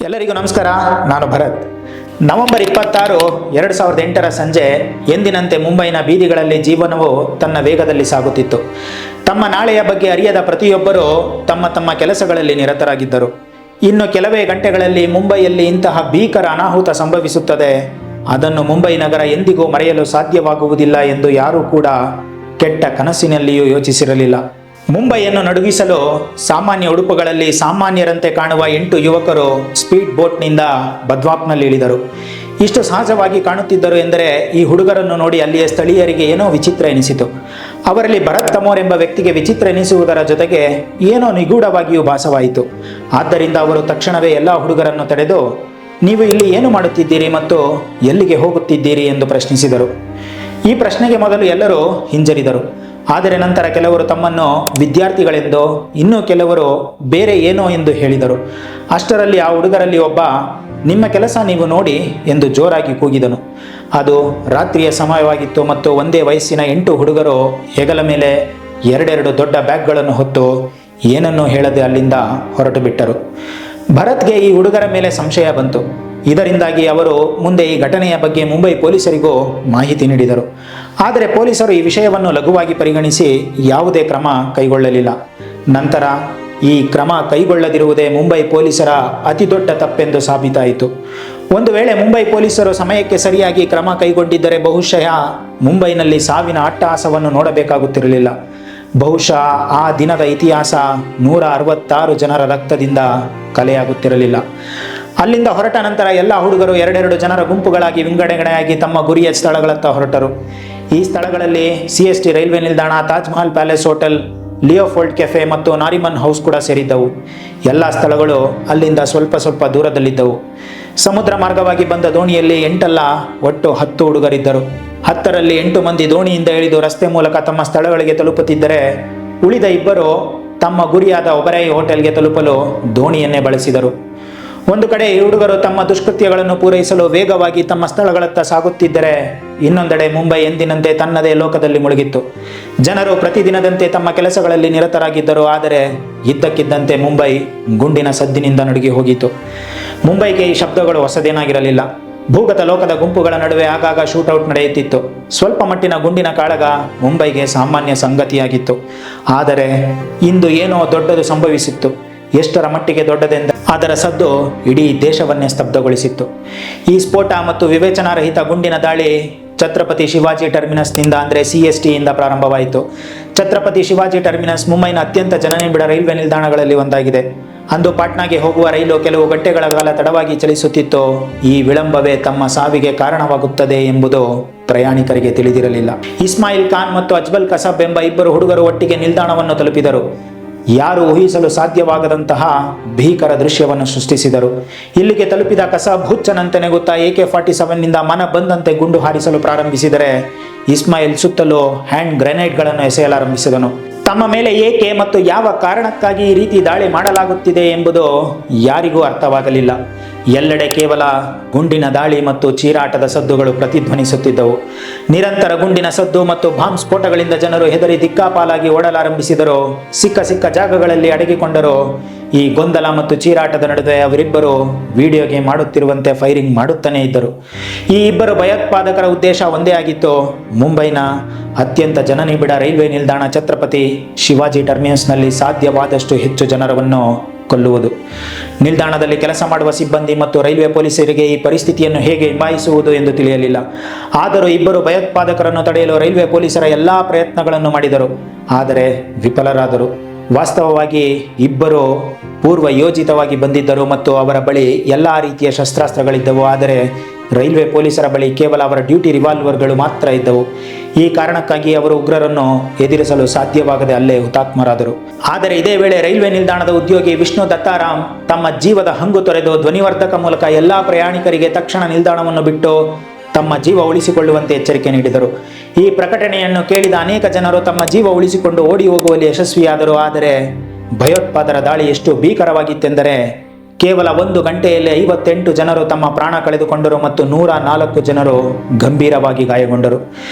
ಎಲ್ಲರಿಗೂ ನಮಸ್ಕಾರ. ನಾನು ಭರತ್. ನವೆಂಬರ್ 26, 2008 ಸಂಜೆ ಎಂದಿನಂತೆ ಮುಂಬೈನ ಬೀದಿಗಳಲ್ಲಿ ಜೀವನವು ತನ್ನ ವೇಗದಲ್ಲಿ ಸಾಗುತ್ತಿತ್ತು. ತಮ್ಮ ನಾಳೆಯ ಬಗ್ಗೆ ಅರಿಯದ ಪ್ರತಿಯೊಬ್ಬರೂ ತಮ್ಮ ತಮ್ಮ ಕೆಲಸಗಳಲ್ಲಿ ನಿರತರಾಗಿದ್ದರು. ಇನ್ನು ಕೆಲವೇ ಗಂಟೆಗಳಲ್ಲಿ ಮುಂಬೈಯಲ್ಲಿ ಇಂತಹ ಭೀಕರ ಅನಾಹುತ ಸಂಭವಿಸುತ್ತದೆ, ಅದನ್ನು ಮುಂಬೈ ನಗರ ಎಂದಿಗೂ ಮರೆಯಲು ಸಾಧ್ಯವಾಗುವುದಿಲ್ಲ ಎಂದು ಯಾರೂ ಕೂಡ ಕೆಟ್ಟ ಕನಸಿನಲ್ಲಿಯೂ ಯೋಚಿಸಿರಲಿಲ್ಲ. ಮುಂಬೈಯನ್ನು ನಡುಗಿಸಲು ಸಾಮಾನ್ಯ ಉಡುಪುಗಳಲ್ಲಿ ಸಾಮಾನ್ಯರಂತೆ ಕಾಣುವ 8 ಯುವಕರು ಸ್ಪೀಡ್ ಬೋಟ್ನಿಂದ ಬದ್ವಾಪ್ನಲ್ಲಿ ಇಳಿದರು. ಇಷ್ಟು ಸಹಜವಾಗಿ ಕಾಣುತ್ತಿದ್ದರು ಎಂದರೆ ಈ ಹುಡುಗರನ್ನು ನೋಡಿ ಅಲ್ಲಿಯ ಸ್ಥಳೀಯರಿಗೆ ಏನೋ ವಿಚಿತ್ರ ಎನಿಸಿತು. ಅವರಲ್ಲಿ ಭರತ್ ತಮೋರ್ ಎಂಬ ವ್ಯಕ್ತಿಗೆ ವಿಚಿತ್ರ ಎನಿಸುವುದರ ಜೊತೆಗೆ ಏನೋ ನಿಗೂಢವಾಗಿಯೂ ಭಾಸವಾಯಿತು. ಆದ್ದರಿಂದ ಅವರು ತಕ್ಷಣವೇ ಎಲ್ಲ ಹುಡುಗರನ್ನು ತಡೆದು, ನೀವು ಇಲ್ಲಿ ಏನು ಮಾಡುತ್ತಿದ್ದೀರಿ ಮತ್ತು ಎಲ್ಲಿಗೆ ಹೋಗುತ್ತಿದ್ದೀರಿ ಎಂದು ಪ್ರಶ್ನಿಸಿದರು. ಈ ಪ್ರಶ್ನೆಗೆ ಮೊದಲು ಎಲ್ಲರೂ ಹಿಂಜರಿದರು. ಆದರೆ ನಂತರ ಕೆಲವರು ತಮ್ಮನ್ನು ವಿದ್ಯಾರ್ಥಿಗಳೆಂದು, ಇನ್ನೂ ಕೆಲವರು ಬೇರೆ ಏನೋ ಎಂದು ಹೇಳಿದರು. ಅಷ್ಟರಲ್ಲಿ ಆ ಹುಡುಗರಲ್ಲಿ ಒಬ್ಬ, ನಿಮ್ಮ ಕೆಲಸ ನೀವು ನೋಡಿ ಎಂದು ಜೋರಾಗಿ ಕೂಗಿದನು. ಅದು ರಾತ್ರಿಯ ಸಮಯವಾಗಿತ್ತು ಮತ್ತು ಒಂದೇ ವಯಸ್ಸಿನ 8 ಹುಡುಗರು ಹೆಗಲ ಮೇಲೆ 2 ದೊಡ್ಡ ಬ್ಯಾಗ್ಗಳನ್ನು ಹೊತ್ತು ಏನನ್ನೂ ಹೇಳದೆ ಅಲ್ಲಿಂದ ಹೊರಟು ಬಿಟ್ಟರು. ಭರತ್ಗೆ ಈ ಹುಡುಗರ ಮೇಲೆ ಸಂಶಯ ಬಂತು. ಇದರಿಂದಾಗಿ ಅವರು ಮುಂದೆ ಈ ಘಟನೆಯ ಬಗ್ಗೆ ಮುಂಬೈ ಪೊಲೀಸರಿಗೂ ಮಾಹಿತಿ ನೀಡಿದರು. ಆದರೆ ಪೊಲೀಸರು ಈ ವಿಷಯವನ್ನು ಲಘುವಾಗಿ ಪರಿಗಣಿಸಿ ಯಾವುದೇ ಕ್ರಮ ಕೈಗೊಳ್ಳಲಿಲ್ಲ. ನಂತರ ಈ ಕ್ರಮ ಕೈಗೊಳ್ಳದಿರುವುದೇ ಮುಂಬೈ ಪೊಲೀಸರ ಅತಿದೊಡ್ಡ ತಪ್ಪೆಂದು ಸಾಬೀತಾಯಿತು. ಒಂದು ವೇಳೆ ಮುಂಬೈ ಪೊಲೀಸರು ಸಮಯಕ್ಕೆ ಸರಿಯಾಗಿ ಕ್ರಮ ಕೈಗೊಂಡಿದ್ದರೆ ಬಹುಶಃ ಮುಂಬೈನಲ್ಲಿ ಸಾವಿನ ಅಟ್ಟಹಾಸವನ್ನು ನೋಡಬೇಕಾಗುತ್ತಿರಲಿಲ್ಲ. ಬಹುಶಃ ಆ ದಿನದ ಇತಿಹಾಸ 166 ಜನರ ರಕ್ತದಿಂದ ಕಲೆಯಾಗುತ್ತಿರಲಿಲ್ಲ. ಅಲ್ಲಿಂದ ಹೊರಟ ನಂತರ ಎಲ್ಲ ಹುಡುಗರು 2 ಜನರ ಗುಂಪುಗಳಾಗಿ ವಿಂಗಡಣೆಯಾಗಿ ತಮ್ಮ ಗುರಿಯ ಸ್ಥಳಗಳತ್ತ ಹೊರಟರು. ಈ ಸ್ಥಳಗಳಲ್ಲಿ CST ರೈಲ್ವೆ ನಿಲ್ದಾಣ, Taj Mahal palace hotel, Leopold cafe ಮತ್ತು ನಾರಿಮನ್ ಹೌಸ್ ಕೂಡ ಸೇರಿದ್ದವು. ಎಲ್ಲ ಸ್ಥಳಗಳು ಅಲ್ಲಿಂದ ಸ್ವಲ್ಪ ದೂರದಲ್ಲಿದ್ದವು. ಸಮುದ್ರ ಮಾರ್ಗವಾಗಿ ಬಂದ ದೋಣಿಯಲ್ಲಿ 8 ಅಲ್ಲ, ಒಟ್ಟು 10 ಹುಡುಗರಿದ್ದರು. 10ರಲ್ಲಿ 8 ಮಂದಿ ದೋಣಿಯಿಂದ ಇಳಿದು ರಸ್ತೆ ಮೂಲಕ ತಮ್ಮ ಸ್ಥಳಗಳಿಗೆ ತಲುಪುತ್ತಿದ್ದರೆ ಉಳಿದ 2 ತಮ್ಮ ಗುರಿಯಾದ ಒಬರಾಯಿ ಹೋಟೆಲ್ಗೆ ತಲುಪಲು ದೋಣಿಯನ್ನೇ ಬಳಸಿದರು. ಒಂದು ಕಡೆ ಈ ಹುಡುಗರು ತಮ್ಮ ದುಷ್ಕೃತ್ಯಗಳನ್ನು ಪೂರೈಸಲು ವೇಗವಾಗಿ ತಮ್ಮ ಸ್ಥಳಗಳತ್ತ ಸಾಗುತ್ತಿದ್ದರೆ ಇನ್ನೊಂದೆಡೆ ಮುಂಬೈ ಎಂದಿನಂತೆ ತನ್ನದೇ ಲೋಕದಲ್ಲಿ ಮುಳುಗಿತ್ತು. ಜನರು ಪ್ರತಿದಿನದಂತೆ ತಮ್ಮ ಕೆಲಸಗಳಲ್ಲಿ ನಿರತರಾಗಿದ್ದರು. ಆದರೆ ಇದ್ದಕ್ಕಿದ್ದಂತೆ ಮುಂಬೈ ಗುಂಡಿನ ಸದ್ದಿನಿಂದ ನಡುಗಿ ಹೋಗಿತ್ತು. ಮುಂಬೈಗೆ ಈ ಶಬ್ದಗಳು ಹೊಸದೇನಾಗಿರಲಿಲ್ಲ. ಭೂಗತ ಲೋಕದ ಗುಂಪುಗಳ ನಡುವೆ ಆಗಾಗ ಶೂಟೌಟ್ ನಡೆಯುತ್ತಿತ್ತು. ಸ್ವಲ್ಪ ಮಟ್ಟಿನ ಗುಂಡಿನ ಕಾಳಗ ಮುಂಬೈಗೆ ಸಾಮಾನ್ಯ ಸಂಗತಿಯಾಗಿತ್ತು. ಆದರೆ ಇಂದು ಏನೋ ದೊಡ್ಡದು ಸಂಭವಿಸಿತ್ತು. ಎಷ್ಟರ ಮಟ್ಟಿಗೆ ದೊಡ್ಡದೆಂದ ಅದರ ಸದ್ದು ಇಡೀ ದೇಶವನ್ನೇ ಸ್ತಬ್ಧಗೊಳಿಸಿತ್ತು. ಈ ಸ್ಫೋಟ ಮತ್ತು ವಿವೇಚನಾರಹಿತ ಗುಂಡಿನ ದಾಳಿ ಛತ್ರಪತಿ ಶಿವಾಜಿ ಟರ್ಮಿನಸ್ನಿಂದ ಅಂದರೆ CST ಇಂದ ಪ್ರಾರಂಭವಾಯಿತು. ಛತ್ರಪತಿ ಶಿವಾಜಿ ಟರ್ಮಿನಸ್ ಮುಂಬೈನ ಅತ್ಯಂತ ಜನನಿಬಿಡ ರೈಲ್ವೆ ನಿಲ್ದಾಣಗಳಲ್ಲಿ ಒಂದಾಗಿದೆ. ಅಂದು ಪಾಟ್ನಾಗೆ ಹೋಗುವ ರೈಲು ಕೆಲವು ಗಂಟೆಗಳ ಕಾಲ ತಡವಾಗಿ ಚಲಿಸುತ್ತಿತ್ತು. ಈ ವಿಳಂಬವೇ ತಮ್ಮ ಸಾವಿಗೆ ಕಾರಣವಾಗುತ್ತದೆ ಎಂಬುದು ಪ್ರಯಾಣಿಕರಿಗೆ ತಿಳಿದಿರಲಿಲ್ಲ. ಇಸ್ಮಾಯಿಲ್ ಖಾನ್ ಮತ್ತು ಅಜ್ಬಲ್ ಕಸಬ್ ಎಂಬ 2 ಹುಡುಗರು ಒಟ್ಟಿಗೆ ನಿಲ್ದಾಣವನ್ನು ತಲುಪಿದರು. ಯಾರು ಊಹಿಸಲು ಸಾಧ್ಯವಾಗದಂತಹ ಭೀಕರ ದೃಶ್ಯವನ್ನು ಸೃಷ್ಟಿಸಿದರು. ಇಲ್ಲಿಗೆ ತಲುಪಿದ ಕಸಬ್ ಹುಚ್ಚನಂತೆ ನೆಗುತ್ತಾ AK-47ನಿಂದ ಮನ ಬಂದಂತೆ ಗುಂಡು ಹಾರಿಸಲು ಪ್ರಾರಂಭಿಸಿದರೆ ಇಸ್ಮಾಯಿಲ್ ಸುತ್ತಲೂ ಹ್ಯಾಂಡ್ ಗ್ರೆನೇಡ್ಗಳನ್ನು ಎಸೆಯಲಾರಂಭಿಸಿದನು. ತಮ್ಮ ಮೇಲೆ ಏಕೆ ಮತ್ತು ಯಾವ ಕಾರಣಕ್ಕಾಗಿ ಈ ರೀತಿ ದಾಳಿ ಮಾಡಲಾಗುತ್ತಿದೆ ಎಂಬುದು ಯಾರಿಗೂ ಅರ್ಥವಾಗಲಿಲ್ಲ. ಎಲ್ಲೆಡೆ ಕೇವಲ ಗುಂಡಿನ ದಾಳಿ ಮತ್ತು ಚೀರಾಟದ ಸದ್ದುಗಳು ಪ್ರತಿಧ್ವನಿಸುತ್ತಿದ್ದವು. ನಿರಂತರ ಗುಂಡಿನ ಸದ್ದು ಮತ್ತು ಬಾಂಬ್ ಸ್ಫೋಟಗಳಿಂದ ಜನರು ಹೆದರಿ ದಿಕ್ಕಾಪಾಲಾಗಿ ಓಡಲಾರಂಭಿಸಿದರು. ಸಿಕ್ಕ ಜಾಗಗಳಲ್ಲಿ ಅಡಗಿಕೊಂಡರು. ಈ ಗೊಂದಲ ಮತ್ತು ಚೀರಾಟದ ನಡುವೆ ಅವರಿಬ್ಬರು ವಿಡಿಯೋ ಗೇಮ್ ಮಾಡುತ್ತಿರುವಂತೆ ಫೈರಿಂಗ್ ಮಾಡುತ್ತಾನೇ ಇದ್ದರು. ಈ 2 ಭಯೋತ್ಪಾದಕರ ಉದ್ದೇಶ ಒಂದೇ ಆಗಿತ್ತು: ಮುಂಬೈನ ಅತ್ಯಂತ ಜನನಿಬಿಡ ರೈಲ್ವೆ ನಿಲ್ದಾಣ ಛತ್ರಪತಿ ಶಿವಾಜಿ ಟರ್ಮಿನಸ್ನಲ್ಲಿ ಸಾಧ್ಯವಾದಷ್ಟು ಹೆಚ್ಚು ಜನರನ್ನು ಕೊಲ್ಲುವುದು. ನಿಲ್ದಾಣದಲ್ಲಿ ಕೆಲಸ ಮಾಡುವ ಸಿಬ್ಬಂದಿ ಮತ್ತು ರೈಲ್ವೆ ಪೊಲೀಸರಿಗೆ ಈ ಪರಿಸ್ಥಿತಿಯನ್ನು ಹೇಗೆ ನಿಭಾಯಿಸುವುದು ಎಂದು ತಿಳಿಯಲಿಲ್ಲ. ಆದರೂ 2 ಭಯೋತ್ಪಾದಕರನ್ನು ತಡೆಯಲು ರೈಲ್ವೆ ಪೊಲೀಸರ ಎಲ್ಲಾ ಪ್ರಯತ್ನಗಳನ್ನು ಮಾಡಿದರು, ಆದರೆ ವಿಫಲರಾದರು. ವಾಸ್ತವವಾಗಿ 2 ಪೂರ್ವ ಯೋಜಿತವಾಗಿ ಬಂದಿದ್ದರು ಮತ್ತು ಅವರ ಬಳಿ ಎಲ್ಲ ರೀತಿಯ ಶಸ್ತ್ರಾಸ್ತ್ರಗಳಿದ್ದವು. ಆದರೆ ರೈಲ್ವೆ ಪೊಲೀಸರ ಬಳಿ ಕೇವಲ ಅವರ ಡ್ಯೂಟಿ ರಿವಾಲ್ವರ್ಗಳು ಮಾತ್ರ ಇದ್ದವು. ಈ ಕಾರಣಕ್ಕಾಗಿ ಅವರು ಉಗ್ರರನ್ನು ಎದುರಿಸಲು ಸಾಧ್ಯವಾಗದೆ ಅಲ್ಲೇ ಹುತಾತ್ಮರಾದರು. ಆದರೆ ಇದೇ ವೇಳೆ ರೈಲ್ವೆ ನಿಲ್ದಾಣದ ಉದ್ಯೋಗಿ ವಿಷ್ಣು ದತ್ತಾರಾಮ್ ತಮ್ಮ ಜೀವದ ಹಂಗು ತೊರೆದು ಧ್ವನಿವರ್ಧಕ ಮೂಲಕ ಎಲ್ಲಾ ಪ್ರಯಾಣಿಕರಿಗೆ ತಕ್ಷಣ ನಿಲ್ದಾಣವನ್ನು ಬಿಟ್ಟು ತಮ್ಮ ಜೀವ ಉಳಿಸಿಕೊಳ್ಳುವಂತೆ ಎಚ್ಚರಿಕೆ ನೀಡಿದರು. ಈ ಪ್ರಕಟಣೆಯನ್ನು ಕೇಳಿದ ಅನೇಕ ಜನರು ತಮ್ಮ ಜೀವ ಉಳಿಸಿಕೊಂಡು ಓಡಿ ಹೋಗುವಲ್ಲಿ ಯಶಸ್ವಿಯಾದರು. ಆದರೆ ಭಯೋತ್ಪಾದಕರ ದಾಳಿ ಎಷ್ಟು ಭೀಕರವಾಗಿತ್ತೆಂದರೆ ಕೇವಲ 1 ಗಂಟೆಯಲ್ಲಿ 58 ಜನರು ತಮ್ಮ ಪ್ರಾಣ ಕಳೆದುಕೊಂಡರು ಮತ್ತು 104 ಜನರು ಗಂಭೀರವಾಗಿ ಗಾಯಗೊಂಡರು.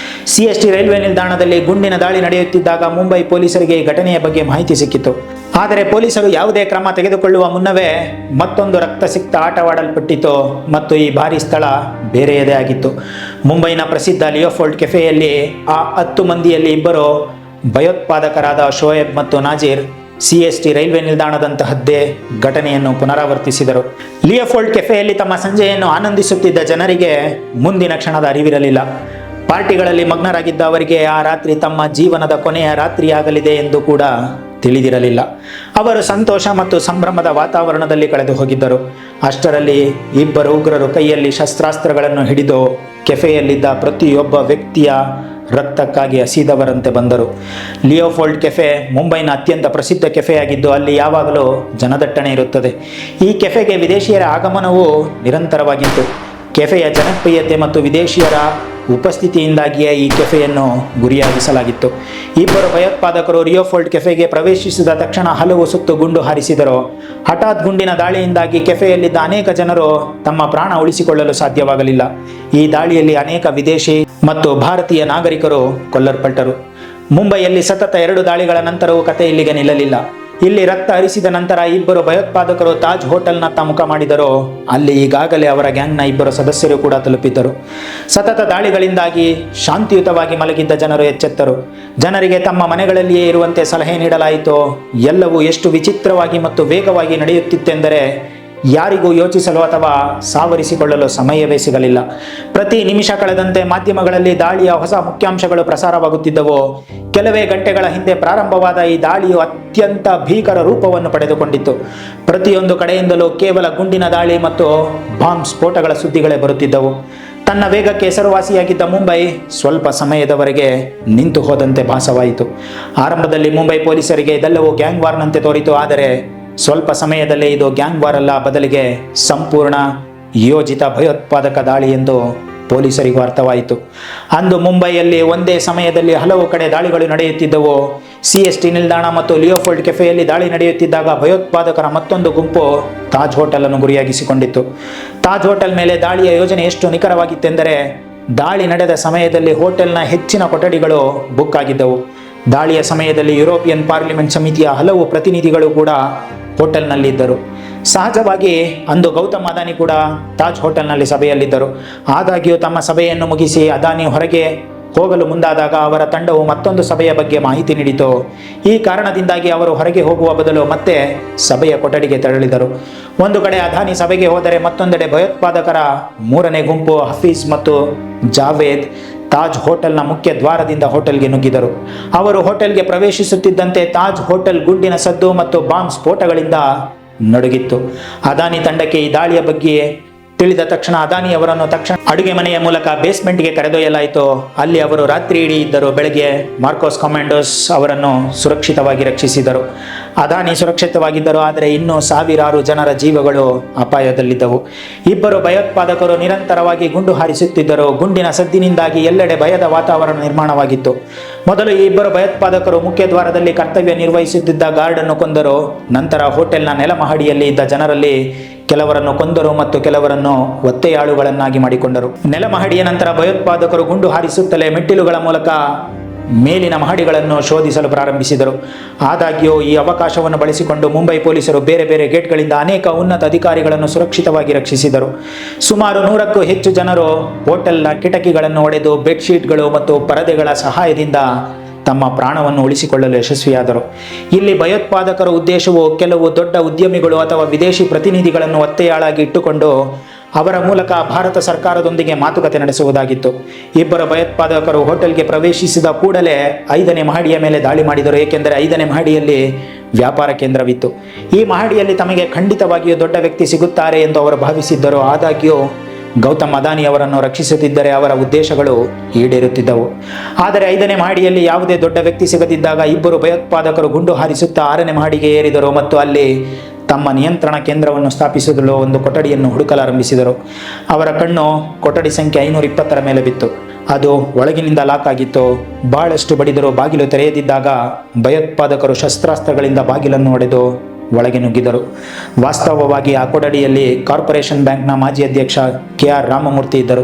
CST ರೈಲ್ವೆ ನಿಲ್ದಾಣದಲ್ಲಿ ಗುಂಡಿನ ದಾಳಿ ನಡೆಯುತ್ತಿದ್ದಾಗ ಮುಂಬೈ ಪೊಲೀಸರಿಗೆ ಈ ಘಟನೆಯ ಬಗ್ಗೆ ಮಾಹಿತಿ ಸಿಕ್ಕಿತು. ಆದರೆ ಪೊಲೀಸರು ಯಾವುದೇ ಕ್ರಮ ತೆಗೆದುಕೊಳ್ಳುವ ಮುನ್ನವೇ ಮತ್ತೊಂದು ರಕ್ತಸಿಕ್ತ ಆಟವಾಡಲ್ಪಟ್ಟಿತು ಮತ್ತು ಈ ಭಾರಿ ಸ್ಥಳ ಬೇರೆಯದೇ ಆಗಿತ್ತು. ಮುಂಬೈನ ಪ್ರಸಿದ್ಧ ಲಿಯೋಪೋಲ್ಡ್ ಕೆಫೆಯಲ್ಲಿ ಆ 10 ಮಂದಿಯಲ್ಲಿ ಇಬ್ಬರು ಭಯೋತ್ಪಾದಕರಾದ ಶೋಯಬ್ ಮತ್ತು ನಾಜೀರ್ CST ರೈಲ್ವೆ ನಿಲ್ದಾಣದಂತಹದ್ದೇ ಘಟನೆಯನ್ನು ಪುನರಾವರ್ತಿಸಿದರು. ಲಿಯೋಪೋಲ್ಡ್ ಕೆಫೆಯಲ್ಲಿ ತಮ್ಮ ಸಂಜೆಯನ್ನು ಆನಂದಿಸುತ್ತಿದ್ದ ಜನರಿಗೆ ಮುಂದಿನ ಕ್ಷಣದ ಅರಿವಿರಲಿಲ್ಲ. ಪಾರ್ಟಿಗಳಲ್ಲಿ ಮಗ್ನರಾಗಿದ್ದ ಅವರಿಗೆ ಆ ರಾತ್ರಿ ತಮ್ಮ ಜೀವನದ ಕೊನೆಯ ರಾತ್ರಿಯಾಗಲಿದೆ ಎಂದು ಕೂಡ ತಿಳಿದಿರಲಿಲ್ಲ. ಅವರು ಸಂತೋಷ ಮತ್ತು ಸಂಭ್ರಮದ ವಾತಾವರಣದಲ್ಲಿ ಕಳೆದು ಹೋಗಿದ್ದರು. ಅಷ್ಟರಲ್ಲಿ ಇಬ್ಬರು ಉಗ್ರರು ಕೈಯಲ್ಲಿ ಶಸ್ತ್ರಾಸ್ತ್ರಗಳನ್ನು ಹಿಡಿದು ಕೆಫೆಯಲ್ಲಿದ್ದ ಪ್ರತಿಯೊಬ್ಬ ವ್ಯಕ್ತಿಯ ರಕ್ತಕ್ಕಾಗಿ ಹಸಿದವರಂತೆ ಬಂದರು. ಲಿಯೋಪೋಲ್ಡ್ ಕೆಫೆ ಮುಂಬೈನ ಅತ್ಯಂತ ಪ್ರಸಿದ್ಧ ಕೆಫೆಯಾಗಿದ್ದು ಅಲ್ಲಿ ಯಾವಾಗಲೂ ಜನದಟ್ಟಣೆ ಇರುತ್ತದೆ. ಈ ಕೆಫೆಗೆ ವಿದೇಶಿಯರ ಆಗಮನವು ನಿರಂತರವಾಗಿತ್ತು. ಕೆಫೆಯ ಜನಪ್ರಿಯತೆ ಮತ್ತು ವಿದೇಶಿಯರ ಉಪಸ್ಥಿತಿಯಿಂದಾಗಿಯೇ ಈ ಕೆಫೆಯನ್ನು ಗುರಿಯಾಗಿಸಲಾಗಿತ್ತು. ಇಬ್ಬರು ಭಯೋತ್ಪಾದಕರು ಲಿಯೋಪೋಲ್ಡ್ ಕೆಫೆಗೆ ಪ್ರವೇಶಿಸಿದ ತಕ್ಷಣ ಹಲವು ಸುತ್ತು ಗುಂಡು ಹಾರಿಸಿದರು. ಹಠಾತ್ ಗುಂಡಿನ ದಾಳಿಯಿಂದಾಗಿ ಕೆಫೆಯಲ್ಲಿದ್ದ ಅನೇಕ ಜನರು ತಮ್ಮ ಪ್ರಾಣ ಉಳಿಸಿಕೊಳ್ಳಲು ಸಾಧ್ಯವಾಗಲಿಲ್ಲ. ಈ ದಾಳಿಯಲ್ಲಿ ಅನೇಕ ವಿದೇಶಿ ಮತ್ತು ಭಾರತೀಯ ನಾಗರಿಕರು ಕೊಲ್ಲಲ್ಪಟ್ಟರು. ಮುಂಬೈಯಲ್ಲಿ ಸತತ 2 ದಾಳಿಗಳ ನಂತರವೂ ಕತೆ ಇಲ್ಲಿಗೆ ನಿಲ್ಲಲಿಲ್ಲ. ಇಲ್ಲಿ ರಕ್ತ ಹರಿಸಿದ ನಂತರ ಇಬ್ಬರು ಭಯೋತ್ಪಾದಕರು ತಾಜ್ ಹೋಟೆಲ್ನತ್ತ ಮುಖ ಮಾಡಿದರು. ಅಲ್ಲಿ ಈಗಾಗಲೇ ಅವರ ಗ್ಯಾಂಗ್ನ ಇಬ್ಬರು ಸದಸ್ಯರು ಕೂಡ ತಲುಪಿದ್ದರು. ಸತತ ದಾಳಿಗಳಿಂದಾಗಿ ಶಾಂತಿಯುತವಾಗಿ ಮಲಗಿದ್ದ ಜನರು ಎಚ್ಚೆತ್ತರು. ಜನರಿಗೆ ತಮ್ಮ ಮನೆಗಳಲ್ಲಿಯೇ ಇರುವಂತೆ ಸಲಹೆ ನೀಡಲಾಯಿತು. ಎಲ್ಲವೂ ಎಷ್ಟು ವಿಚಿತ್ರವಾಗಿ ಮತ್ತು ವೇಗವಾಗಿ ನಡೆಯುತ್ತಿತ್ತೆಂದರೆ ಯಾರಿಗೂ ಯೋಚಿಸಲು ಅಥವಾ ಸಾವರಿಸಿಕೊಳ್ಳಲು ಸಮಯವೇ ಸಿಗಲಿಲ್ಲ. ಪ್ರತಿ ನಿಮಿಷ ಕಳೆದಂತೆ ಮಾಧ್ಯಮಗಳಲ್ಲಿ ದಾಳಿಯ ಹೊಸ ಮುಖ್ಯಾಂಶಗಳು ಪ್ರಸಾರವಾಗುತ್ತಿದ್ದವು. ಕೆಲವೇ ಗಂಟೆಗಳ ಹಿಂದೆ ಪ್ರಾರಂಭವಾದ ಈ ದಾಳಿಯು ಅತ್ಯಂತ ಭೀಕರ ರೂಪವನ್ನು ಪಡೆದುಕೊಂಡಿತ್ತು. ಪ್ರತಿಯೊಂದು ಕಡೆಯಿಂದಲೂ ಕೇವಲ ಗುಂಡಿನ ದಾಳಿ ಮತ್ತು ಬಾಂಬ್ ಸ್ಫೋಟಗಳ ಸುದ್ದಿಗಳೇ ಬರುತ್ತಿದ್ದವು. ತನ್ನ ವೇಗಕ್ಕೆ ಹೆಸರುವಾಸಿಯಾಗಿದ್ದ ಮುಂಬೈ ಸ್ವಲ್ಪ ಸಮಯದವರೆಗೆ ನಿಂತು ಹೋದಂತೆ ಭಾಸವಾಯಿತು. ಆರಂಭದಲ್ಲಿ ಮುಂಬೈ ಪೊಲೀಸರಿಗೆ ಇದೆಲ್ಲವೂ ಗ್ಯಾಂಗ್ ವಾರ್ನಂತೆ ತೋರಿತು. ಆದರೆ ಸ್ವಲ್ಪ ಸಮಯದಲ್ಲೇ ಇದು ಗ್ಯಾಂಗ್ ವಾರ್ ಅಲ್ಲ, ಬದಲಿಗೆ ಸಂಪೂರ್ಣ ಯೋಜಿತ ಭಯೋತ್ಪಾದಕ ದಾಳಿ ಎಂದು ಪೊಲೀಸರಿಗೂ ಅರ್ಥವಾಯಿತು. ಅಂದು ಮುಂಬೈಯಲ್ಲಿ ಒಂದೇ ಸಮಯದಲ್ಲಿ ಹಲವು ಕಡೆ ದಾಳಿಗಳು ನಡೆಯುತ್ತಿದ್ದವು. CST ನಿಲ್ದಾಣ ಮತ್ತು ಲಿಯೋಪೋಲ್ಡ್ ಕೆಫೆಯಲ್ಲಿ ದಾಳಿ ನಡೆಯುತ್ತಿದ್ದಾಗ ಭಯೋತ್ಪಾದಕರ ಮತ್ತೊಂದು ಗುಂಪು ತಾಜ್ ಹೋಟೆಲ್ ಅನ್ನು ಗುರಿಯಾಗಿಸಿಕೊಂಡಿತ್ತು. ತಾಜ್ ಹೋಟೆಲ್ ಮೇಲೆ ದಾಳಿಯ ಯೋಜನೆ ಎಷ್ಟು ನಿಖರವಾಗಿತ್ತೆಂದರೆ ದಾಳಿ ನಡೆದ ಸಮಯದಲ್ಲಿ ಹೋಟೆಲ್ನ ಹೆಚ್ಚಿನ ಕೊಠಡಿಗಳು ಬುಕ್ ಆಗಿದ್ದವು. ದಾಳಿಯ ಸಮಯದಲ್ಲಿ ಯುರೋಪಿಯನ್ ಪಾರ್ಲಿಮೆಂಟ್ ಸಮಿತಿಯ ಹಲವು ಪ್ರತಿನಿಧಿಗಳು ಕೂಡ ಹೋಟೆಲ್ನಲ್ಲಿದ್ದರು. ಸಹಜವಾಗಿ ಅಂದು ಗೌತಮ್ ಅದಾನಿ ಕೂಡ ತಾಜ್ ಹೋಟೆಲ್ನಲ್ಲಿ ಸಭೆಯಲ್ಲಿದ್ದರು. ಆದಾಗ್ಯೂ ತಮ್ಮ ಸಭೆಯನ್ನು ಮುಗಿಸಿ ಅದಾನಿ ಹೊರಗೆ ಹೋಗಲು ಮುಂದಾದಾಗ ಅವರ ತಂಡವು ಮತ್ತೊಂದು ಸಭೆಯ ಬಗ್ಗೆ ಮಾಹಿತಿ ನೀಡಿತು. ಈ ಕಾರಣದಿಂದಾಗಿ ಅವರು ಹೊರಗೆ ಹೋಗುವ ಬದಲು ಮತ್ತೆ ಸಭೆಯ ಕೊಠಡಿಗೆ ತೆರಳಿದರು. ಒಂದು ಕಡೆ ಅದಾನಿ ಸಭೆಗೆ ಹೋದರೆ ಮತ್ತೊಂದೆಡೆ ಭಯೋತ್ಪಾದಕರ 3ನೇ ಗುಂಪು ಹಫೀಜ್ ಮತ್ತು ಜಾವೇದ್ ತಾಜ್ ಹೋಟೆಲ್ನ ಮುಖ್ಯ ದ್ವಾರದಿಂದ ಹೋಟೆಲ್ಗೆ ನುಗ್ಗಿದರು. ಅವರು ಹೋಟೆಲ್ಗೆ ಪ್ರವೇಶಿಸುತ್ತಿದ್ದಂತೆ ತಾಜ್ ಹೋಟೆಲ್ ಗುಂಡಿನ ಸದ್ದು ಮತ್ತು ಬಾಂಬ್ ಸ್ಫೋಟಗಳಿಂದ ನಡುಗಿತ್ತು. ಅದಾನಿ ತಂಡಕ್ಕೆ ಈ ದಾಳಿಯ ಬಗ್ಗೆ ತಿಳಿದ ತಕ್ಷಣ ಅದಾನಿ ಅವರನ್ನು ತಕ್ಷಣ ಅಡುಗೆ ಮನೆಯ ಮೂಲಕ ಬೇಸ್ಮೆಂಟ್ಗೆ ಕರೆದೊಯ್ಯಲಾಯಿತು. ಅಲ್ಲಿ ಅವರು ರಾತ್ರಿ ಇಡೀ ಇದ್ದರು. ಬೆಳಗ್ಗೆ ಮಾರ್ಕೋಸ್ ಕಮಾಂಡೋಸ್ ಅವರನ್ನು ಸುರಕ್ಷಿತವಾಗಿ ರಕ್ಷಿಸಿದರು. ಅದಾನಿ ಸುರಕ್ಷಿತವಾಗಿದ್ದರು, ಆದರೆ ಇನ್ನೂ ಸಾವಿರಾರು ಜನರ ಜೀವಗಳು ಅಪಾಯದಲ್ಲಿದ್ದವು. ಇಬ್ಬರು ಭಯೋತ್ಪಾದಕರು ನಿರಂತರವಾಗಿ ಗುಂಡು ಹಾರಿಸುತ್ತಿದ್ದರು. ಗುಂಡಿನ ಸದ್ದಿನಿಂದಾಗಿ ಎಲ್ಲೆಡೆ ಭಯದ ವಾತಾವರಣ ನಿರ್ಮಾಣವಾಗಿತ್ತು. ಮೊದಲು ಈ ಇಬ್ಬರು ಭಯೋತ್ಪಾದಕರು ಮುಖ್ಯ ದ್ವಾರದಲ್ಲಿ ಕರ್ತವ್ಯ ನಿರ್ವಹಿಸುತ್ತಿದ್ದ ಗಾರ್ಡ್ ಅನ್ನು ಕೊಂದರು. ನಂತರ ಹೋಟೆಲ್ನ ನೆಲಮಹಡಿಯಲ್ಲಿ ಇದ್ದ ಜನರಲ್ಲಿ ಕೆಲವರನ್ನು ಕೊಂದರು ಮತ್ತು ಕೆಲವರನ್ನು ಒತ್ತೆಯಾಳುಗಳನ್ನಾಗಿ ಮಾಡಿಕೊಂಡರು. ನೆಲಮಹಡಿಯ ನಂತರ ಭಯೋತ್ಪಾದಕರು ಗುಂಡು ಹಾರಿಸುತ್ತಲೇ ಮೆಟ್ಟಿಲುಗಳ ಮೂಲಕ ಮೇಲಿನ ಮಹಡಿಗಳನ್ನು ಶೋಧಿಸಲು ಪ್ರಾರಂಭಿಸಿದರು. ಆದಾಗ್ಯೂ ಈ ಅವಕಾಶವನ್ನು ಬಳಸಿಕೊಂಡು ಮುಂಬೈ ಪೊಲೀಸರು ಬೇರೆ ಬೇರೆ ಗೇಟ್ಗಳಿಂದ ಅನೇಕ ಉನ್ನತ ಅಧಿಕಾರಿಗಳನ್ನು ಸುರಕ್ಷಿತವಾಗಿ ರಕ್ಷಿಸಿದರು. ಸುಮಾರು 100ಕ್ಕೂ ಹೆಚ್ಚು ಜನರು ಹೋಟೆಲ್ನ ಕಿಟಕಿಗಳನ್ನು ಒಡೆದು ಬೆಡ್ಶೀಟ್ಗಳು ಮತ್ತು ಪರದೆಗಳ ಸಹಾಯದಿಂದ ತಮ್ಮ ಪ್ರಾಣವನ್ನು ಉಳಿಸಿಕೊಳ್ಳಲು ಯಶಸ್ವಿಯಾದರು. ಇಲ್ಲಿ ಭಯೋತ್ಪಾದಕರ ಉದ್ದೇಶವು ಕೆಲವು ದೊಡ್ಡ ಉದ್ಯಮಿಗಳು ಅಥವಾ ವಿದೇಶಿ ಪ್ರತಿನಿಧಿಗಳನ್ನು ಒತ್ತೆಯಾಳಾಗಿ ಇಟ್ಟುಕೊಂಡು ಅವರ ಮೂಲಕ ಭಾರತ ಸರ್ಕಾರದೊಂದಿಗೆ ಮಾತುಕತೆ ನಡೆಸುವುದಾಗಿತ್ತು. ಇಬ್ಬರು ಭಯೋತ್ಪಾದಕರು ಹೋಟೆಲ್ಗೆ ಪ್ರವೇಶಿಸಿದ ಕೂಡಲೇ 5ನೇ ಮಹಡಿಯ ಮೇಲೆ ದಾಳಿ ಮಾಡಿದರು. ಏಕೆಂದರೆ 5ನೇ ಮಹಡಿಯಲ್ಲಿ ವ್ಯಾಪಾರ ಕೇಂದ್ರವಿತ್ತು. ಈ ಮಹಡಿಯಲ್ಲಿ ತಮಗೆ ಖಂಡಿತವಾಗಿಯೂ ದೊಡ್ಡ ವ್ಯಕ್ತಿ ಸಿಗುತ್ತಾರೆ ಎಂದು ಅವರು ಭಾವಿಸಿದ್ದರು. ಆದಾಗ್ಯೂ ಗೌತಮ್ ಅದಾನಿ ಅವರನ್ನು ರಕ್ಷಿಸುತ್ತಿದ್ದರೆ ಅವರ ಉದ್ದೇಶಗಳು ಈಡೇರುತ್ತಿದ್ದವು. ಆದರೆ 5ನೇ ಮಹಡಿಯಲ್ಲಿ ಯಾವುದೇ ದೊಡ್ಡ ವ್ಯಕ್ತಿ ಸಿಗದಿದ್ದಾಗ ಇಬ್ಬರು ಭಯೋತ್ಪಾದಕರು ಗುಂಡು ಹಾರಿಸುತ್ತಾ 6ನೇ ಮಹಡಿಗೆ ಏರಿದರು ಮತ್ತು ಅಲ್ಲಿ ತಮ್ಮ ನಿಯಂತ್ರಣ ಕೇಂದ್ರವನ್ನು ಸ್ಥಾಪಿಸಲು ಒಂದು ಕೊಠಡಿಯನ್ನು ಹುಡುಕಲಾರಂಭಿಸಿದರು. ಅವರ ಕಣ್ಣು ಕೊಠಡಿ ಸಂಖ್ಯೆ 520ರ ಮೇಲೆ ಬಿತ್ತು. ಅದು ಒಳಗಿನಿಂದ ಲಾಕ್ ಆಗಿತ್ತು. ಬಹಳಷ್ಟು ಬಡಿದರೂ ಬಾಗಿಲು ತೆರೆಯದಿದ್ದಾಗ ಭಯೋತ್ಪಾದಕರು ಶಸ್ತ್ರಾಸ್ತ್ರಗಳಿಂದ ಬಾಗಿಲನ್ನು ಒಡೆದು ಒಳಗೆ ನುಗ್ಗಿದರು. ವಾಸ್ತವವಾಗಿ ಆ ಕೊಠಡಿಯಲ್ಲಿ ಕಾರ್ಪೊರೇಷನ್ ಬ್ಯಾಂಕ್ನ ಮಾಜಿ ಅಧ್ಯಕ್ಷ KR ರಾಮಮೂರ್ತಿ ಇದ್ದರು.